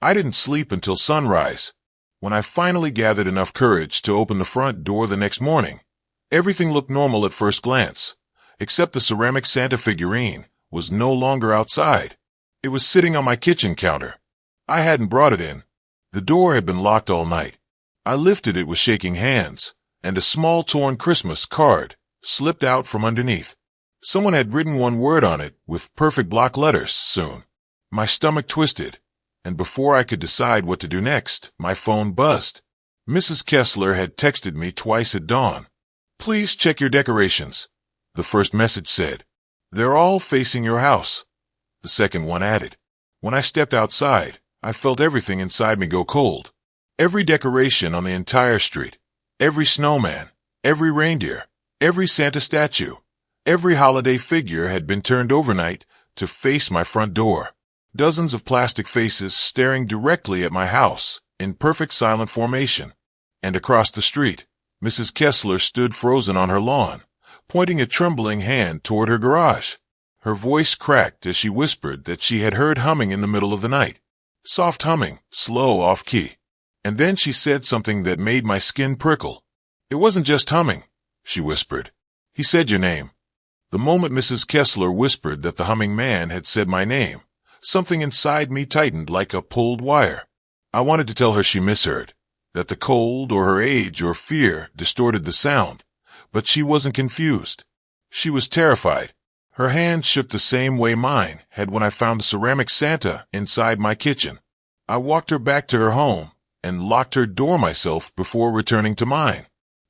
I didn't sleep until sunrise. When I finally gathered enough courage to open the front door the next morning, everything looked normal at first glance, except the ceramic Santa figurine was no longer outside. It was sitting on my kitchen counter. I hadn't brought it in. The door had been locked all night. I lifted it with shaking hands, and a small torn Christmas card slipped out from underneath. Someone had written one word on it with perfect block letters, soon. My stomach twisted, and before I could decide what to do next, my phone buzzed. Mrs. Kessler had texted me twice at dawn. "Please check your decorations," the first message said. "They're all facing your house," the second one added. When I stepped outside, I felt everything inside me go cold. Every decoration on the entire street, Every snowman, every reindeer, every Santa statue, every holiday figure had been turned overnight to face my front door. Dozens of plastic faces staring directly at my house in perfect silent formation. And across the street, Mrs. Kessler stood frozen on her lawn, pointing a trembling hand toward her garage. Her voice cracked as she whispered that she had heard humming in the middle of the night. Soft humming, slow, off-key. And then she said something that made my skin prickle. "It wasn't just humming," she whispered. "He said your name." The moment Mrs. Kessler whispered that the humming man had said my name, something inside me tightened like a pulled wire. I wanted to tell her she misheard, that the cold or her age or fear distorted the sound, but she wasn't confused. She was terrified. Her hand shook the same way mine had when I found the ceramic Santa inside my kitchen. I walked her back to her home and locked her door myself before returning to mine.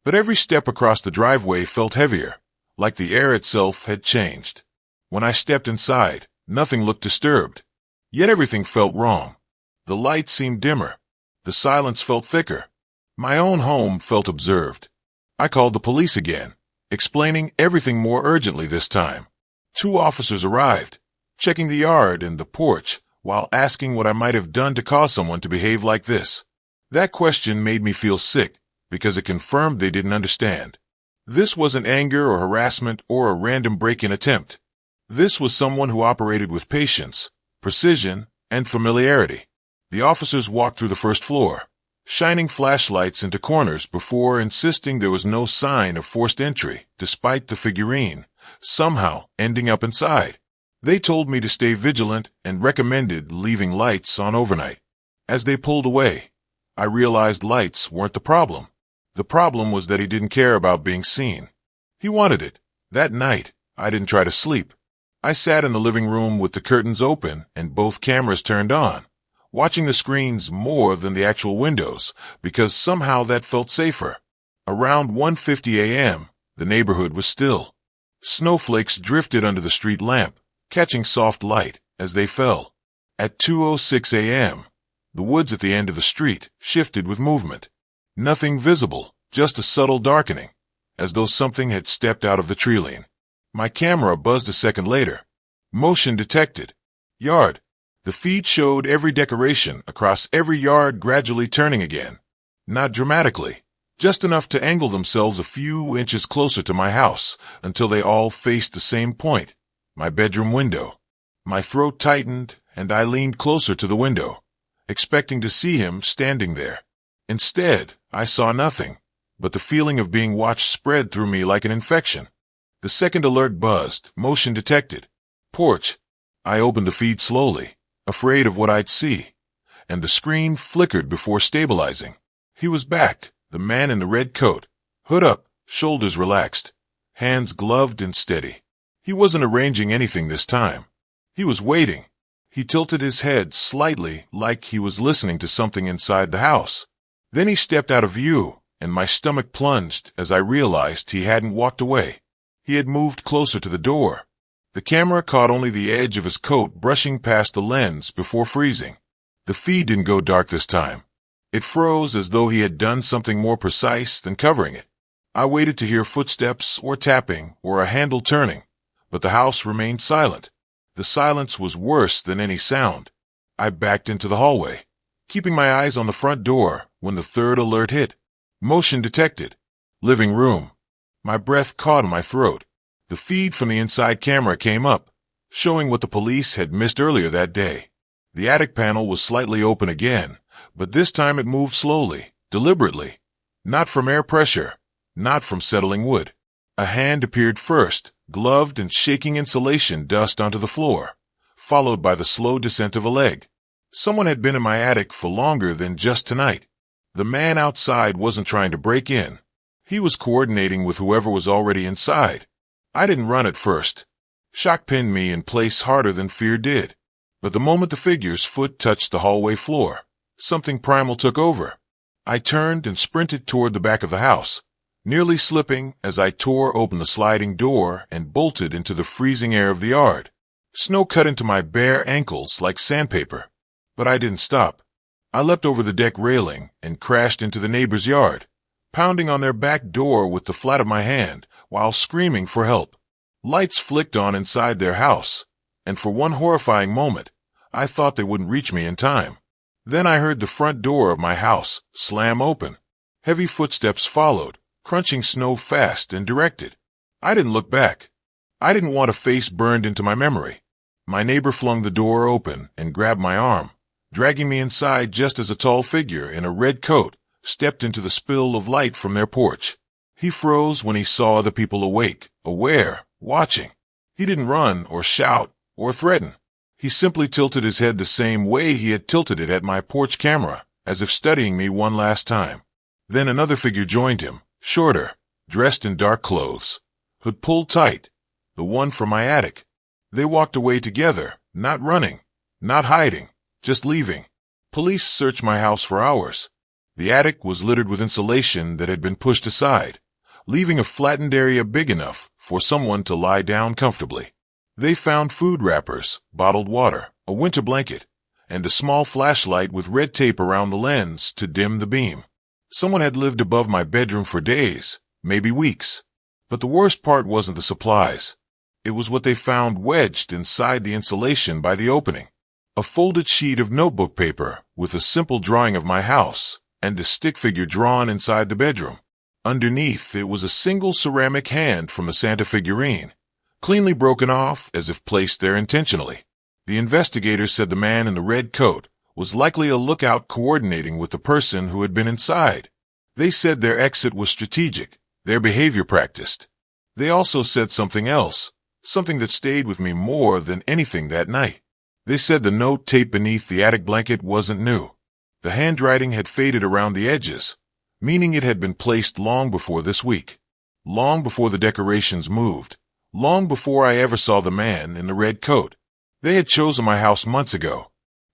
But every step across the driveway felt heavier, like the air itself had changed. When I stepped inside, nothing looked disturbed. Yet everything felt wrong. The light seemed dimmer. The silence felt thicker. My own home felt observed. I called the police again, explaining everything more urgently this time. 2 officers arrived, checking the yard and the porch while asking what I might have done to cause someone to behave like this. That question made me feel sick because it confirmed they didn't understand. This wasn't anger or harassment or a random break-in attempt. This was someone who operated with patience, precision, and familiarity. The officers walked through the first floor, shining flashlights into corners before insisting there was no sign of forced entry, despite the figurine somehow ending up inside. They told me to stay vigilant and recommended leaving lights on overnight. As they pulled away, I realized lights weren't the problem. The problem was that he didn't care about being seen. He wanted it. That night, I didn't try to sleep. I sat in the living room with the curtains open and both cameras turned on, watching the screens more than the actual windows, because somehow that felt safer. Around 1:50 a.m., the neighborhood was still. Snowflakes drifted under the street lamp, catching soft light as they fell. At 2:06 a.m., the woods at the end of the street shifted with movement. Nothing visible, just a subtle darkening, as though something had stepped out of the tree line. My camera buzzed a second later. Motion detected. Yard. The feed showed every decoration across every yard gradually turning again. Not dramatically, just enough to angle themselves a few inches closer to my house until they all faced the same point, my bedroom window. My throat tightened and I leaned closer to the window, expecting to see him standing there. Instead, I saw nothing, but the feeling of being watched spread through me like an infection. The second alert buzzed, motion detected. Porch. I opened the feed slowly, afraid of what I'd see, and the screen flickered before stabilizing. He was back, the man in the red coat, hood up, shoulders relaxed, hands gloved and steady. He wasn't arranging anything this time. He was waiting. He tilted his head slightly like he was listening to something inside the house. Then he stepped out of view, and my stomach plunged as I realized he hadn't walked away. He had moved closer to the door. The camera caught only the edge of his coat brushing past the lens before freezing. The feed didn't go dark this time. It froze as though he had done something more precise than covering it. I waited to hear footsteps or tapping or a handle turning, but the house remained silent. The silence was worse than any sound. I backed into the hallway, keeping my eyes on the front door when the third alert hit. Motion detected. Living room. My breath caught in my throat. The feed from the inside camera came up, showing what the police had missed earlier that day. The attic panel was slightly open again, but this time it moved slowly, deliberately. Not from air pressure, not from settling wood. A hand appeared first, gloved and shaking insulation dust onto the floor, followed by the slow descent of a leg. Someone had been in my attic for longer than just tonight. The man outside wasn't trying to break in. He was coordinating with whoever was already inside. I didn't run at first. Shock pinned me in place harder than fear did. But the moment the figure's foot touched the hallway floor, something primal took over. I turned and sprinted toward the back of the house, nearly slipping as I tore open the sliding door and bolted into the freezing air of the yard. Snow cut into my bare ankles like sandpaper. But I didn't stop. I leapt over the deck railing and crashed into the neighbor's yard, pounding on their back door with the flat of my hand while screaming for help. Lights flicked on inside their house, and for one horrifying moment, I thought they wouldn't reach me in time. Then I heard the front door of my house slam open. Heavy footsteps followed, crunching snow fast and directed. I didn't look back. I didn't want a face burned into my memory. My neighbor flung the door open and grabbed my arm, dragging me inside just as a tall figure in a red coat stepped into the spill of light from their porch. He froze when he saw other people awake, aware, watching. He didn't run or shout or threaten. He simply tilted his head the same way he had tilted it at my porch camera, as if studying me one last time. Then another figure joined him, shorter, dressed in dark clothes, hood pulled tight, the one from my attic. They walked away together, not running, not hiding, just leaving. Police searched my house for hours. The attic was littered with insulation that had been pushed aside, leaving a flattened area big enough for someone to lie down comfortably. They found food wrappers, bottled water, a winter blanket, and a small flashlight with red tape around the lens to dim the beam. Someone had lived above my bedroom for days, maybe weeks. But the worst part wasn't the supplies. It was what they found wedged inside the insulation by the opening. A folded sheet of notebook paper with a simple drawing of my house and a stick figure drawn inside the bedroom. Underneath, it was a single ceramic hand from a Santa figurine, cleanly broken off as if placed there intentionally. The investigators said the man in the red coat was likely a lookout coordinating with the person who had been inside. They said their exit was strategic, their behavior practiced. They also said something else, something that stayed with me more than anything that night. They said the note taped beneath the attic blanket wasn't new. The handwriting had faded around the edges, meaning it had been placed long before this week, long before the decorations moved, long before I ever saw the man in the red coat. They had chosen my house months ago.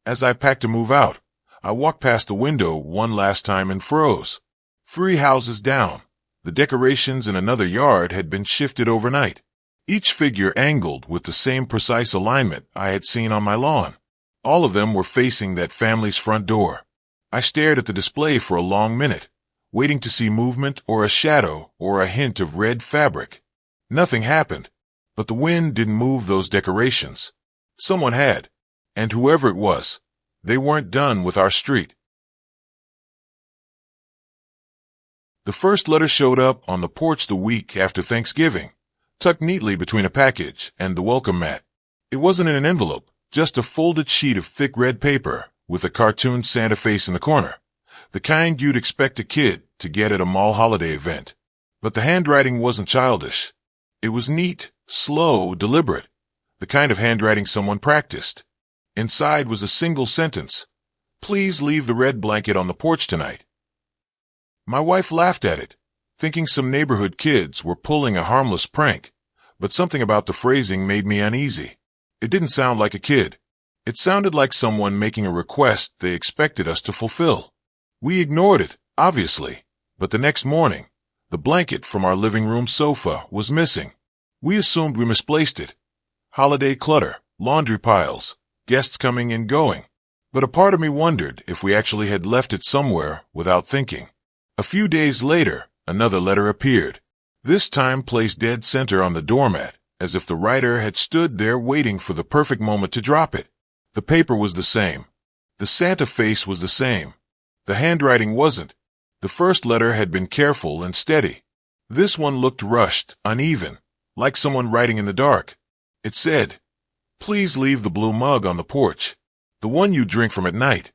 As I packed to move out, I walked past the window one last time and froze. 3 houses down, the decorations in another yard had been shifted overnight. Each figure angled with the same precise alignment I had seen on my lawn. All of them were facing that family's front door. I stared at the display for a long minute, waiting to see movement or a shadow or a hint of red fabric. Nothing happened, but the wind didn't move those decorations. Someone had, and whoever it was, they weren't done with our street. The first letter showed up on the porch the week after Thanksgiving, tucked neatly between a package and the welcome mat. It wasn't in an envelope, just a folded sheet of thick red paper with a cartoon Santa face in the corner, the kind you'd expect a kid to get at a mall holiday event. But the handwriting wasn't childish. It was neat, slow, deliberate, the kind of handwriting someone practiced. Inside was a single sentence: "Please leave the red blanket on the porch tonight." My wife laughed at it, thinking some neighborhood kids were pulling a harmless prank, but something about the phrasing made me uneasy. It didn't sound like a kid. It sounded like someone making a request they expected us to fulfill. We ignored it, obviously, but the next morning, the blanket from our living room sofa was missing. We assumed we misplaced it. Holiday clutter, laundry piles, guests coming and going. But a part of me wondered if we actually had left it somewhere without thinking. A few days later, another letter appeared, this time placed dead center on the doormat, as if the writer had stood there waiting for the perfect moment to drop it. The paper was the same. The Santa face was the same. The handwriting wasn't. The first letter had been careful and steady. This one looked rushed, uneven, like someone writing in the dark. It said, "Please leave the blue mug on the porch, the one you drink from at night."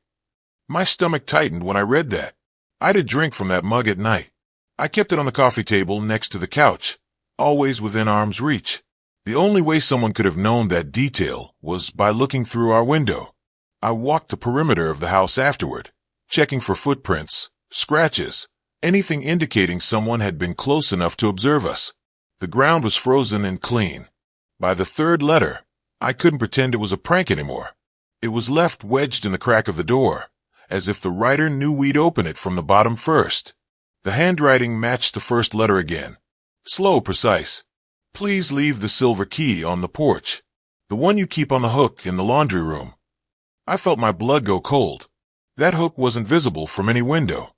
My stomach tightened when I read that. I did drink from that mug at night. I kept it on the coffee table next to the couch, always within arm's reach. The only way someone could have known that detail was by looking through our window. I walked the perimeter of the house afterward, checking for footprints, scratches, anything indicating someone had been close enough to observe us. The ground was frozen and clean. By the third letter, I couldn't pretend it was a prank anymore. It was left wedged in the crack of the door, as if the writer knew we'd open it from the bottom first. The handwriting matched the first letter again. Slow, precise. "Please leave the silver key on the porch, the one you keep on the hook in the laundry room." I felt my blood go cold. That hook wasn't visible from any window.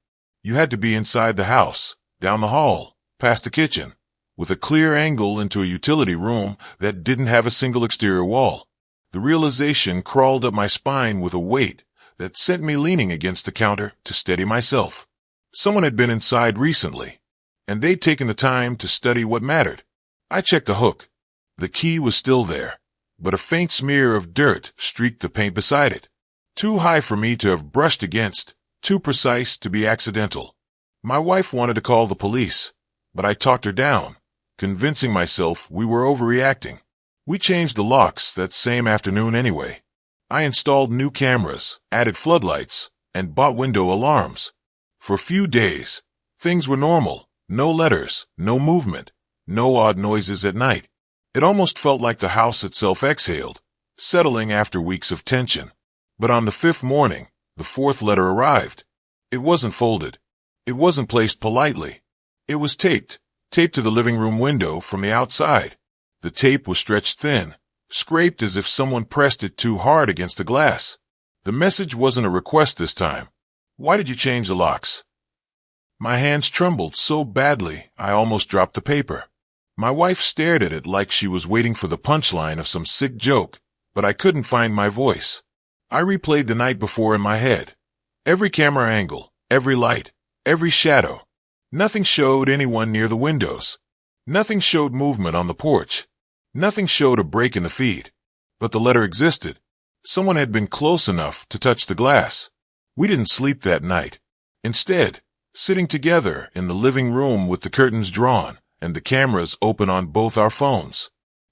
You had to be inside the house, down the hall, past the kitchen, with a clear angle into a utility room that didn't have a single exterior wall. The realization crawled up my spine with a weight that sent me leaning against the counter to steady myself. Someone had been inside recently, and they'd taken the time to study what mattered. I checked the hook. The key was still there, but a faint smear of dirt streaked the paint beside it. Too high for me to have brushed against, too precise to be accidental. My wife wanted to call the police, but I talked her down, convincing myself we were overreacting. We changed the locks that same afternoon anyway. I installed new cameras, added floodlights, and bought window alarms. For a few days, things were normal. No letters, no movement, no odd noises at night. It almost felt like the house itself exhaled, settling after weeks of tension. But on the fifth morning, the fourth letter arrived. It wasn't folded. It wasn't placed politely. It was taped to the living room window from the outside. The tape was stretched thin, scraped as if someone pressed it too hard against the glass. The message wasn't a request this time. Why did you change the locks? My hands trembled so badly I almost dropped the paper. My wife stared at it like she was waiting for the punchline of some sick joke, but I couldn't find my voice. I replayed the night before in my head. Every camera angle, every light, every shadow. Nothing showed anyone near the windows. Nothing showed movement on the porch. Nothing showed a break in the feed. But the letter existed. Someone had been close enough to touch the glass. We didn't sleep that night. Instead, sitting together in the living room with the curtains drawn and the cameras open on both our phones.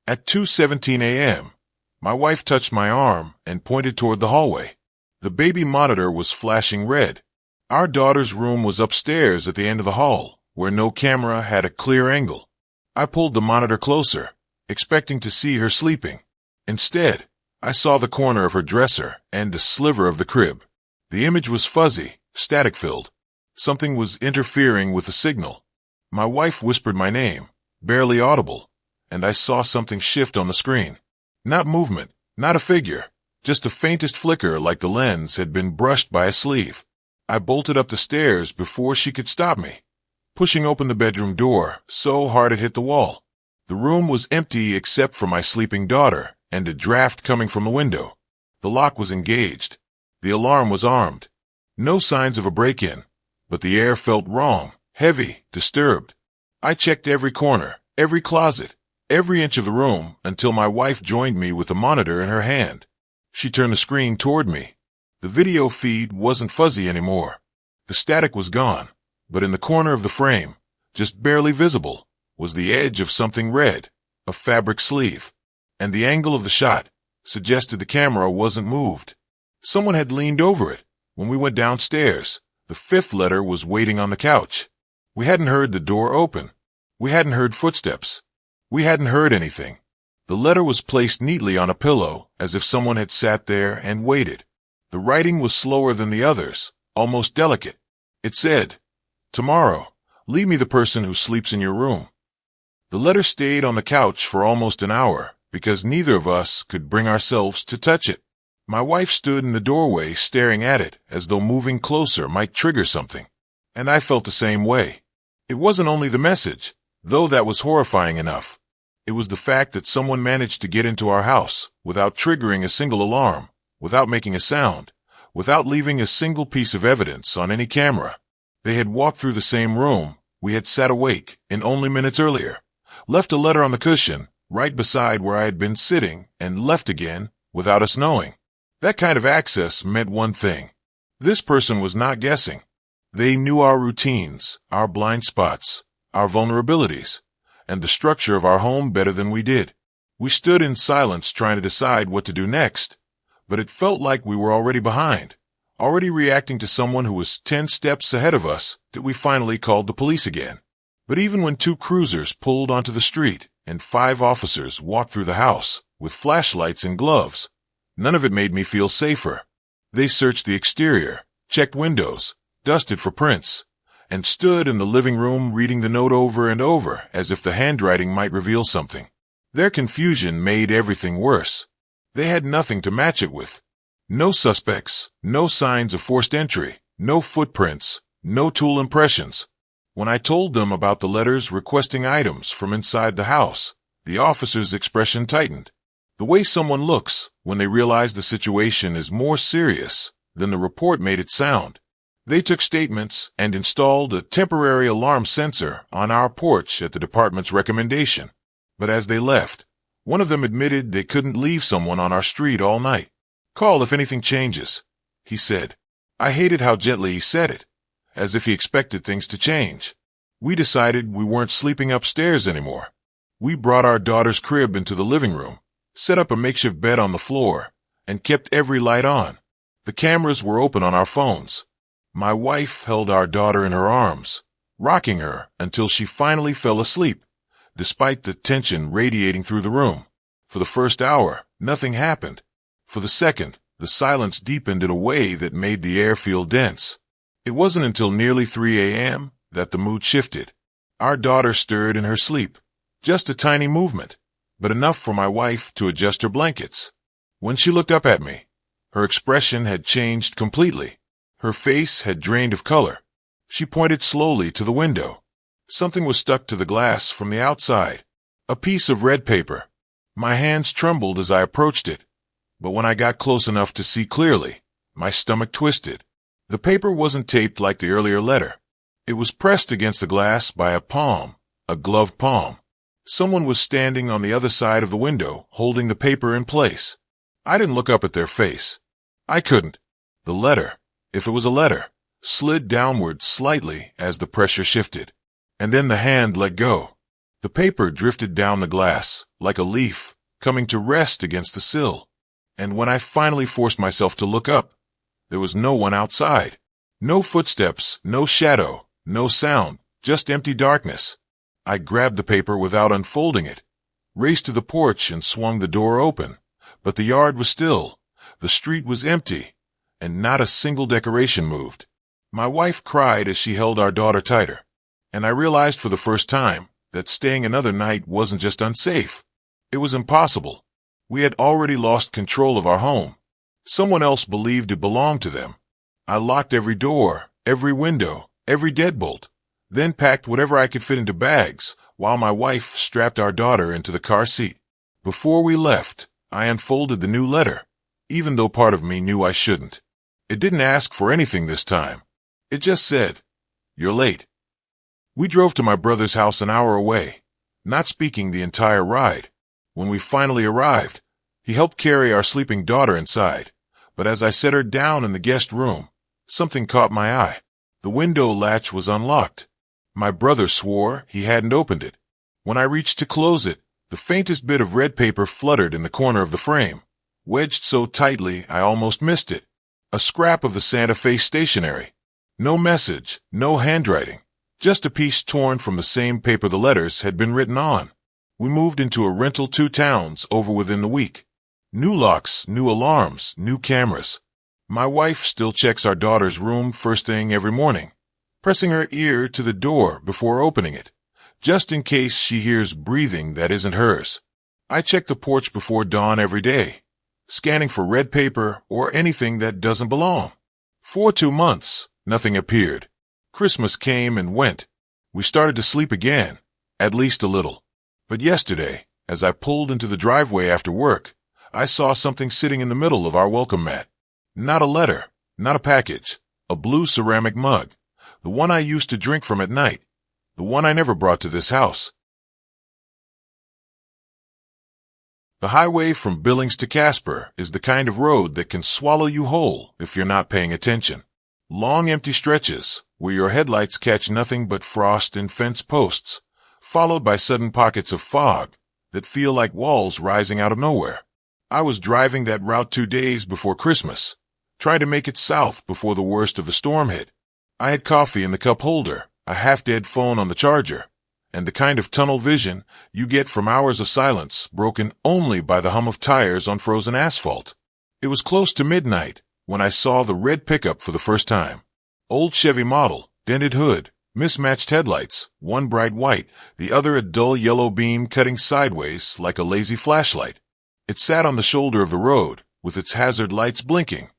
At 2:17 a.m., my wife touched my arm and pointed toward the hallway. The baby monitor was flashing red. Our daughter's room was upstairs at the end of the hall, where no camera had a clear angle. I pulled the monitor closer, expecting to see her sleeping. Instead, I saw the corner of her dresser and a sliver of the crib. The image was fuzzy, static-filled. Something was interfering with the signal. My wife whispered my name, barely audible, and I saw something shift on the screen. Not movement, not a figure, just the faintest flicker like the lens had been brushed by a sleeve. I bolted up the stairs before she could stop me, pushing open the bedroom door so hard it hit the wall. The room was empty except for my sleeping daughter and a draft coming from the window. The lock was engaged. The alarm was armed. No signs of a break-in, but the air felt wrong, heavy, disturbed. I checked every corner, every closet, every inch of the room until my wife joined me with the monitor in her hand. She turned the screen toward me. The video feed wasn't fuzzy anymore. The static was gone, but in the corner of the frame, just barely visible, was the edge of something red, a fabric sleeve, and the angle of the shot suggested the camera wasn't moved. Someone had leaned over it. When we went downstairs, the fifth letter was waiting on the couch. We hadn't heard the door open. We hadn't heard footsteps. We hadn't heard anything. The letter was placed neatly on a pillow, as if someone had sat there and waited. The writing was slower than the others, almost delicate. It said, "Tomorrow, leave me the person who sleeps in your room." The letter stayed on the couch for almost an hour, because neither of us could bring ourselves to touch it. My wife stood in the doorway staring at it as though moving closer might trigger something. And I felt the same way. It wasn't only the message, though that was horrifying enough. It was the fact that someone managed to get into our house without triggering a single alarm, without making a sound, without leaving a single piece of evidence on any camera. They had walked through the same room we had sat awake in only minutes earlier, left a letter on the cushion right beside where I had been sitting, and left again without us knowing. That kind of access meant one thing. This person was not guessing. They knew our routines, our blind spots, our vulnerabilities, and the structure of our home better than we did. We stood in silence trying to decide what to do next, but it felt like we were already behind, already reacting to someone who was 10 steps ahead of us, that we finally called the police again. But even when 2 cruisers pulled onto the street and 5 officers walked through the house with flashlights and gloves, none of it made me feel safer. They searched the exterior, checked windows, dusted for prints, and stood in the living room reading the note over and over as if the handwriting might reveal something. Their confusion made everything worse. They had nothing to match it with. No suspects, no signs of forced entry, no footprints, No tool impressions. When I told them about the letters requesting items from inside the house, the officer's expression tightened. The way someone looks when they realize the situation is more serious than the report made it sound. They took statements and installed a temporary alarm sensor on our porch at the department's recommendation. But as they left, one of them admitted they couldn't leave someone on our street all night. "Call if anything changes," he said. I hated how gently he said it, as if he expected things to change. We decided we weren't sleeping upstairs anymore. We brought our daughter's crib into the living room, set up a makeshift bed on the floor, and kept every light on. The cameras were open on our phones. My wife held our daughter in her arms, rocking her until she finally fell asleep, despite the tension radiating through the room. For the first hour, nothing happened. For the second, the silence deepened in a way that made the air feel dense. It wasn't until nearly 3 a.m. that the mood shifted. Our daughter stirred in her sleep. Just a tiny movement, but enough for my wife to adjust her blankets. When she looked up at me, her expression had changed completely. Her face had drained of color. She pointed slowly to the window. Something was stuck to the glass from the outside. A piece of red paper. My hands trembled as I approached it, but when I got close enough to see clearly, my stomach twisted. The paper wasn't taped like the earlier letter. It was pressed against the glass by a palm, a gloved palm. Someone was standing on the other side of the window, holding the paper in place. I didn't look up at their face. I couldn't. The letter, if it was a letter, slid downward slightly as the pressure shifted. And then the hand let go. The paper drifted down the glass, like a leaf, coming to rest against the sill. And when I finally forced myself to look up, there was no one outside. No footsteps, no shadow, no sound, just empty darkness. I grabbed the paper without unfolding it, raced to the porch and swung the door open. But the yard was still, the street was empty, and not a single decoration moved. My wife cried as she held our daughter tighter, and I realized for the first time that staying another night wasn't just unsafe. It was impossible. We had already lost control of our home. Someone else believed it belonged to them. I locked every door, every window, every deadbolt, then packed whatever I could fit into bags while my wife strapped our daughter into the car seat. Before we left, I unfolded the new letter, even though part of me knew I shouldn't. It didn't ask for anything this time. It just said, "You're late." We drove to my brother's house an hour away, not speaking the entire ride. When we finally arrived, he helped carry our sleeping daughter inside, but as I set her down in the guest room, something caught my eye. The window latch was unlocked. My brother swore he hadn't opened it. When I reached to close it, the faintest bit of red paper fluttered in the corner of the frame, wedged so tightly I almost missed it. A scrap of the Santa Fe stationery. No message, no handwriting, just a piece torn from the same paper the letters had been written on. We moved into a rental 2 towns over within the week. New locks, new alarms, new cameras. My wife still checks our daughter's room first thing every morning, pressing her ear to the door before opening it, just in case she hears breathing that isn't hers. I check the porch before dawn every day, scanning for red paper or anything that doesn't belong. For 2 months, nothing appeared. Christmas came and went. We started to sleep again, at least a little. But yesterday, as I pulled into the driveway after work, I saw something sitting in the middle of our welcome mat. Not a letter, not a package, a blue ceramic mug, the one I used to drink from at night, the one I never brought to this house. The highway from Billings to Casper is the kind of road that can swallow you whole if you're not paying attention. Long empty stretches where your headlights catch nothing but frost and fence posts, followed by sudden pockets of fog that feel like walls rising out of nowhere. I was driving that route 2 days before Christmas, trying to make it south before the worst of the storm hit. I had coffee in the cup holder, a half-dead phone on the charger, and the kind of tunnel vision you get from hours of silence broken only by the hum of tires on frozen asphalt. It was close to midnight when I saw the red pickup for the first time. Old Chevy model, dented hood, mismatched headlights, one bright white, the other a dull yellow beam cutting sideways like a lazy flashlight. It sat on the shoulder of the road, with its hazard lights blinking,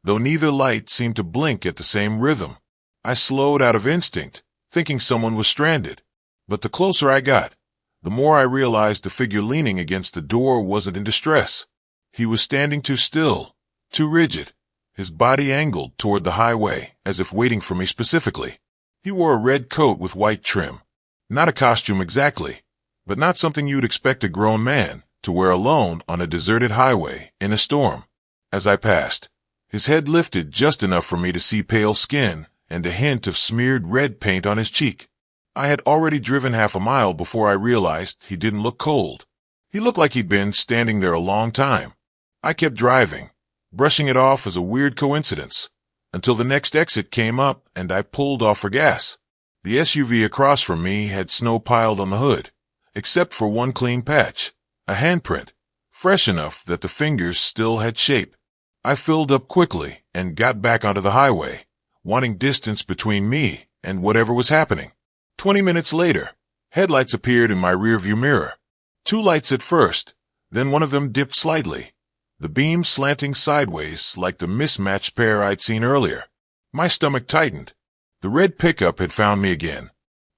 though neither light seemed to blink at the same rhythm. I slowed out of instinct, thinking someone was stranded. But the closer I got, the more I realized the figure leaning against the door wasn't in distress. He was standing too still, too rigid, his body angled toward the highway, as if waiting for me specifically. He wore a red coat with white trim. Not a costume exactly, but not something you'd expect a grown man to wear alone on a deserted highway in a storm. As I passed, his head lifted just enough for me to see pale skin and a hint of smeared red paint on his cheek. I had already driven half a mile before I realized he didn't look cold. He looked like he'd been standing there a long time. I kept driving, brushing it off as a weird coincidence, until the next exit came up and I pulled off for gas. The SUV across from me had snow piled on the hood, except for one clean patch, a handprint, fresh enough that the fingers still had shape. I filled up quickly and got back onto the highway, wanting distance between me and whatever was happening. 20 minutes later, headlights appeared in my rearview mirror. 2 lights at first, then one of them dipped slightly, the beam slanting sideways like the mismatched pair I'd seen earlier. My stomach tightened. The red pickup had found me again.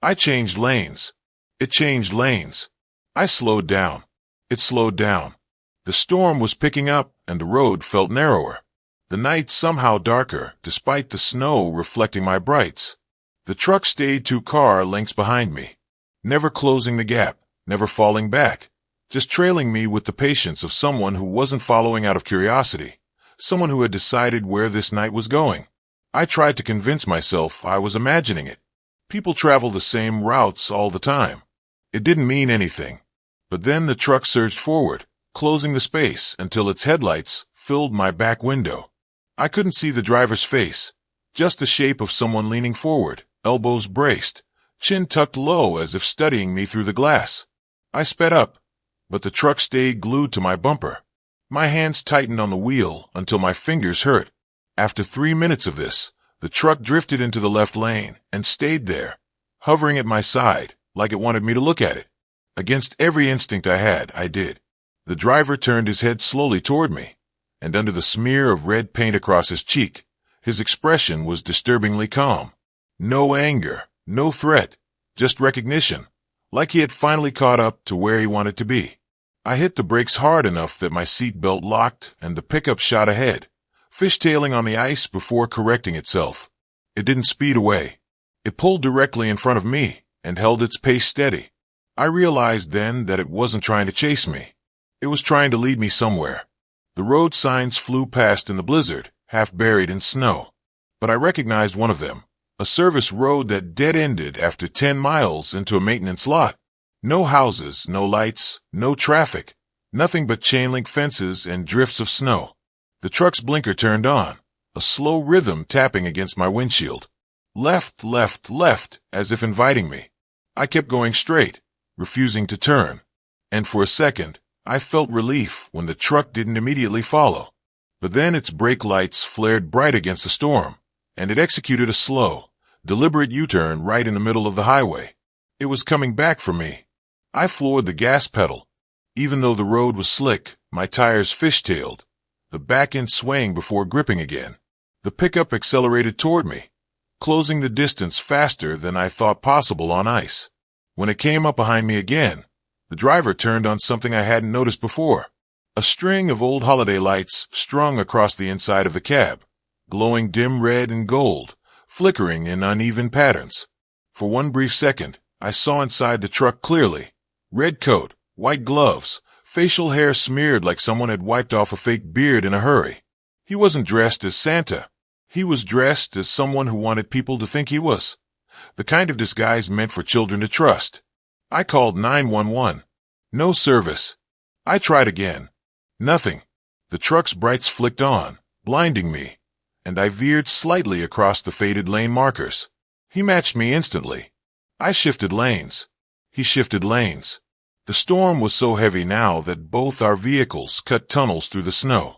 I changed lanes. It changed lanes. I slowed down. It slowed down. The storm was picking up and the road felt narrower. The night somehow darker, despite the snow reflecting my brights. The truck stayed 2 car lengths behind me, never closing the gap, never falling back, just trailing me with the patience of someone who wasn't following out of curiosity, someone who had decided where this night was going. I tried to convince myself I was imagining it. People travel the same routes all the time. It didn't mean anything. But then the truck surged forward, closing the space until its headlights filled my back window. I couldn't see the driver's face, just the shape of someone leaning forward, elbows braced, chin tucked low as if studying me through the glass. I sped up, but the truck stayed glued to my bumper. My hands tightened on the wheel until my fingers hurt. After 3 minutes of this, the truck drifted into the left lane and stayed there, hovering at my side like it wanted me to look at it. Against every instinct I had, I did. The driver turned his head slowly toward me, and under the smear of red paint across his cheek, his expression was disturbingly calm. No anger, no threat, just recognition, like he had finally caught up to where he wanted to be. I hit the brakes hard enough that my seatbelt locked and the pickup shot ahead, fishtailing on the ice before correcting itself. It didn't speed away. It pulled directly in front of me and held its pace steady. I realized then that it wasn't trying to chase me. It was trying to lead me somewhere. The road signs flew past in the blizzard, half buried in snow. But I recognized one of them. A service road that dead-ended after 10 miles into a maintenance lot. No houses, no lights, no traffic, nothing but chain-link fences and drifts of snow. The truck's blinker turned on, a slow rhythm tapping against my windshield. Left, left, left, as if inviting me. I kept going straight, refusing to turn. And for a second, I felt relief when the truck didn't immediately follow. But then its brake lights flared bright against the storm, and it executed a slow, deliberate U-turn right in the middle of the highway. It was coming back for me. I floored the gas pedal. Even though the road was slick, my tires fishtailed, the back end swaying before gripping again. The pickup accelerated toward me, closing the distance faster than I thought possible on ice. When it came up behind me again, the driver turned on something I hadn't noticed before. A string of old holiday lights strung across the inside of the cab, glowing dim red and gold, flickering in uneven patterns. For one brief second, I saw inside the truck clearly. Red coat, white gloves, facial hair smeared like someone had wiped off a fake beard in a hurry. He wasn't dressed as Santa. He was dressed as someone who wanted people to think he was. The kind of disguise meant for children to trust. I called 911. No service. I tried again. Nothing. The truck's brights flicked on, blinding me, and I veered slightly across the faded lane markers. He matched me instantly. I shifted lanes. He shifted lanes. The storm was so heavy now that both our vehicles cut tunnels through the snow,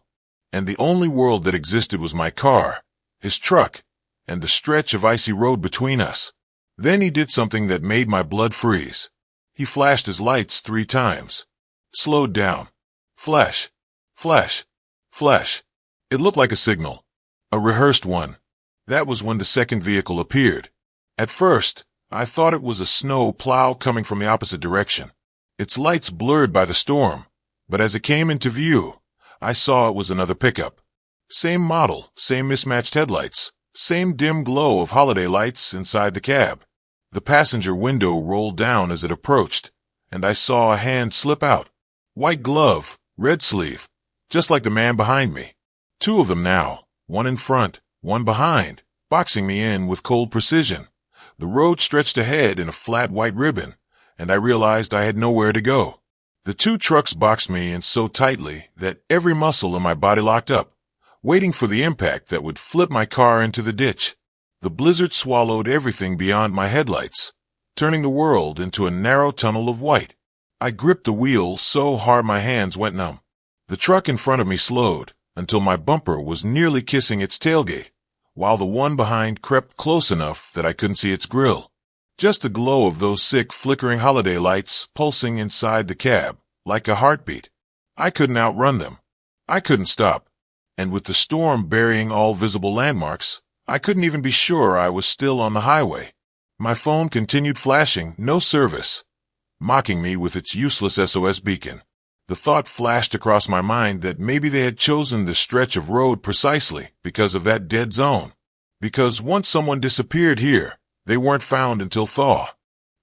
and the only world that existed was my car, his truck, and the stretch of icy road between us. Then he did something that made my blood freeze. He flashed his lights 3 times. Slowed down. Flash. Flash. Flash. It looked like a signal. A rehearsed one. That was when the second vehicle appeared. At first, I thought it was a snow plow coming from the opposite direction. Its lights blurred by the storm, but as it came into view, I saw it was another pickup. Same model, same mismatched headlights, same dim glow of holiday lights inside the cab. The passenger window rolled down as it approached, and I saw a hand slip out. White glove, red sleeve, just like the man behind me. Two of them now, one in front, one behind, boxing me in with cold precision. The road stretched ahead in a flat white ribbon, and I realized I had nowhere to go. The two trucks boxed me in so tightly that every muscle in my body locked up, waiting for the impact that would flip my car into the ditch. The blizzard swallowed everything beyond my headlights, turning the world into a narrow tunnel of white. I gripped the wheel so hard my hands went numb. The truck in front of me slowed until my bumper was nearly kissing its tailgate, while the one behind crept close enough that I couldn't see its grill. Just the glow of those sick, flickering holiday lights pulsing inside the cab, like a heartbeat. I couldn't outrun them. I couldn't stop. And with the storm burying all visible landmarks, I couldn't even be sure I was still on the highway. My phone continued flashing, no service, mocking me with its useless SOS beacon. The thought flashed across my mind that maybe they had chosen this stretch of road precisely because of that dead zone. Because once someone disappeared here, they weren't found until thaw.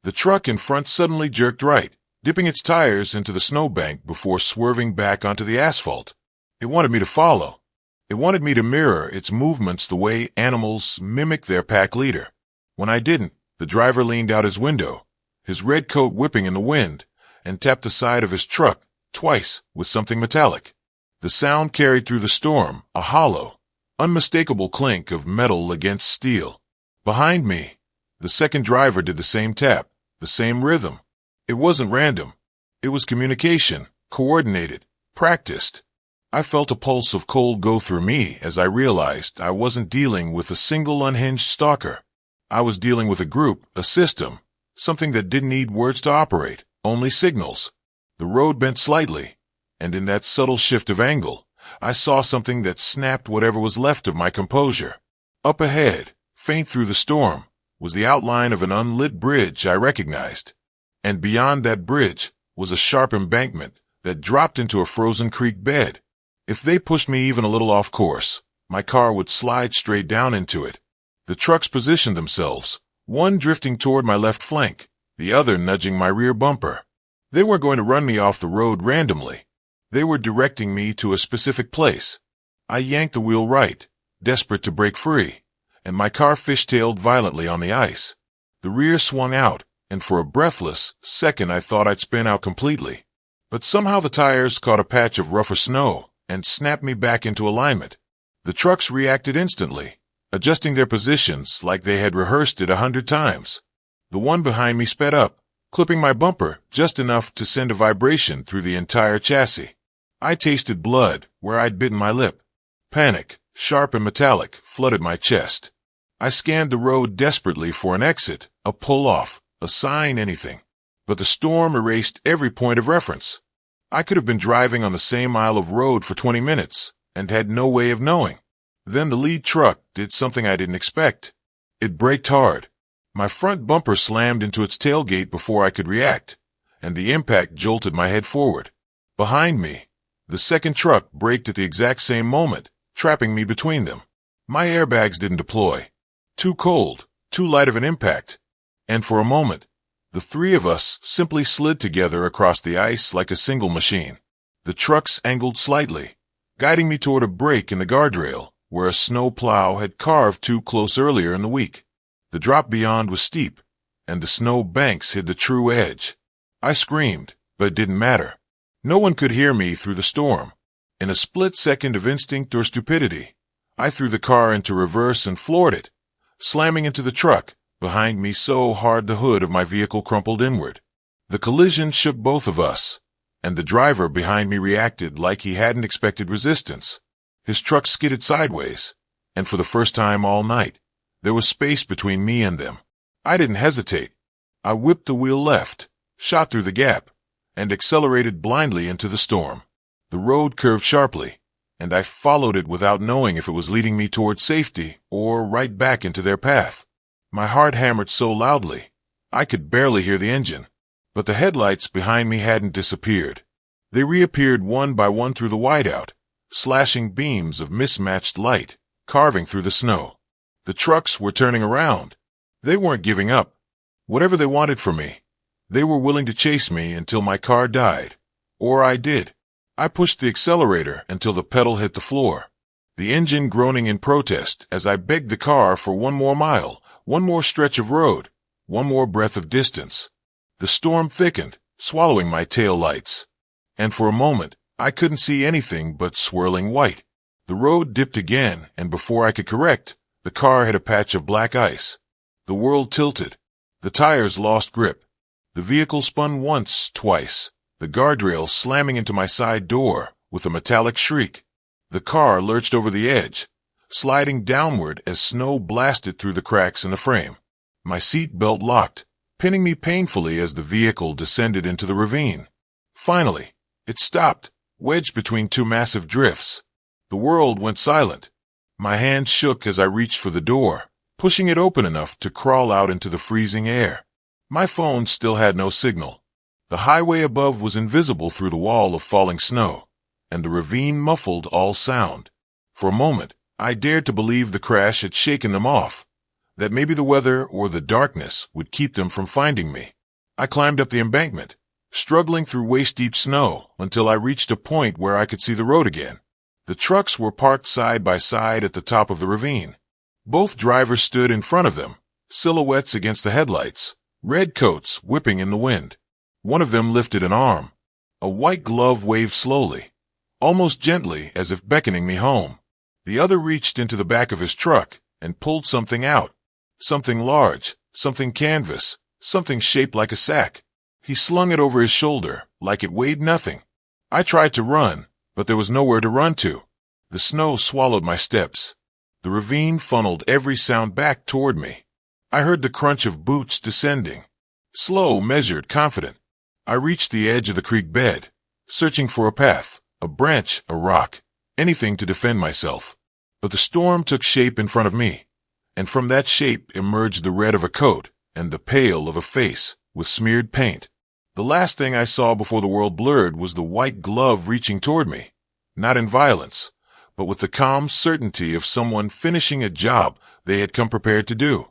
The truck in front suddenly jerked right, dipping its tires into the snowbank before swerving back onto the asphalt. It wanted me to follow. It wanted me to mirror its movements the way animals mimic their pack leader. When I didn't, the driver leaned out his window, his red coat whipping in the wind, and tapped the side of his truck twice with something metallic. The sound carried through the storm, a hollow, unmistakable clink of metal against steel. Behind me, the second driver did the same tap, the same rhythm. It wasn't random. It was communication, coordinated, practiced. I felt a pulse of cold go through me as I realized I wasn't dealing with a single unhinged stalker. I was dealing with a group, a system, something that didn't need words to operate, only signals. The road bent slightly, and in that subtle shift of angle, I saw something that snapped whatever was left of my composure. Up ahead, faint through the storm, was the outline of an unlit bridge I recognized. And beyond that bridge was a sharp embankment that dropped into a frozen creek bed. If they pushed me even a little off course, my car would slide straight down into it. The trucks positioned themselves, one drifting toward my left flank, the other nudging my rear bumper. They weren't going to run me off the road randomly. They were directing me to a specific place. I yanked the wheel right, desperate to break free, and my car fishtailed violently on the ice. The rear swung out, and for a breathless second I thought I'd spin out completely. But somehow the tires caught a patch of rougher snow and snapped me back into alignment. The trucks reacted instantly, adjusting their positions like they had rehearsed it 100 times. The one behind me sped up, clipping my bumper just enough to send a vibration through the entire chassis. I tasted blood where I'd bitten my lip. Panic, sharp and metallic, flooded my chest. I scanned the road desperately for an exit, a pull-off, a sign, anything. But the storm erased every point of reference. I could have been driving on the same mile of road for 20 minutes and had no way of knowing. Then the lead truck did something I didn't expect. It braked hard. My front bumper slammed into its tailgate before I could react, and the impact jolted my head forward. Behind me, the second truck braked at the exact same moment, trapping me between them. My airbags didn't deploy. Too cold, too light of an impact. And for a moment, the three of us simply slid together across the ice like a single machine. The trucks angled slightly, guiding me toward a break in the guardrail where a snow plow had carved too close earlier in the week. The drop beyond was steep, and the snow banks hid the true edge. I screamed, but it didn't matter. No one could hear me through the storm. In a split second of instinct or stupidity, I threw the car into reverse and floored it, slamming into the truck behind me so hard the hood of my vehicle crumpled inward. The collision shook both of us, and the driver behind me reacted like he hadn't expected resistance. His truck skidded sideways, and for the first time all night, there was space between me and them. I didn't hesitate. I whipped the wheel left, shot through the gap, and accelerated blindly into the storm. The road curved sharply, and I followed it without knowing if it was leading me toward safety or right back into their path. My heart hammered so loudly, I could barely hear the engine. But the headlights behind me hadn't disappeared. They reappeared one by one through the whiteout, slashing beams of mismatched light, carving through the snow. The trucks were turning around. They weren't giving up. Whatever they wanted from me, they were willing to chase me until my car died. Or I did. I pushed the accelerator until the pedal hit the floor, the engine groaning in protest as I begged the car for one more mile, one more stretch of road, one more breath of distance. The storm thickened, swallowing my tail lights. And for a moment, I couldn't see anything but swirling white. The road dipped again, and before I could correct, the car hit a patch of black ice. The world tilted. The tires lost grip. The vehicle spun once, twice, the guardrail slamming into my side door with a metallic shriek. The car lurched over the edge, sliding downward as snow blasted through the cracks in the frame. My seat belt locked, pinning me painfully as the vehicle descended into the ravine. Finally, it stopped, wedged between two massive drifts. The world went silent. My hand shook as I reached for the door, pushing it open enough to crawl out into the freezing air. My phone still had no signal. The highway above was invisible through the wall of falling snow, and the ravine muffled all sound. For a moment, I dared to believe the crash had shaken them off, that maybe the weather or the darkness would keep them from finding me. I climbed up the embankment, struggling through waist-deep snow until I reached a point where I could see the road again. The trucks were parked side by side at the top of the ravine. Both drivers stood in front of them, silhouettes against the headlights, red coats whipping in the wind. One of them lifted an arm. A white glove waved slowly, almost gently as if beckoning me home. The other reached into the back of his truck and pulled something out. Something large, something canvas, something shaped like a sack. He slung it over his shoulder like it weighed nothing. I tried to run, but there was nowhere to run to. The snow swallowed my steps. The ravine funneled every sound back toward me. I heard the crunch of boots descending. Slow, measured, confident. I reached the edge of the creek bed, searching for a path, a branch, a rock, anything to defend myself. But the storm took shape in front of me, and from that shape emerged the red of a coat and the pale of a face with smeared paint. The last thing I saw before the world blurred was the white glove reaching toward me, not in violence, but with the calm certainty of someone finishing a job they had come prepared to do.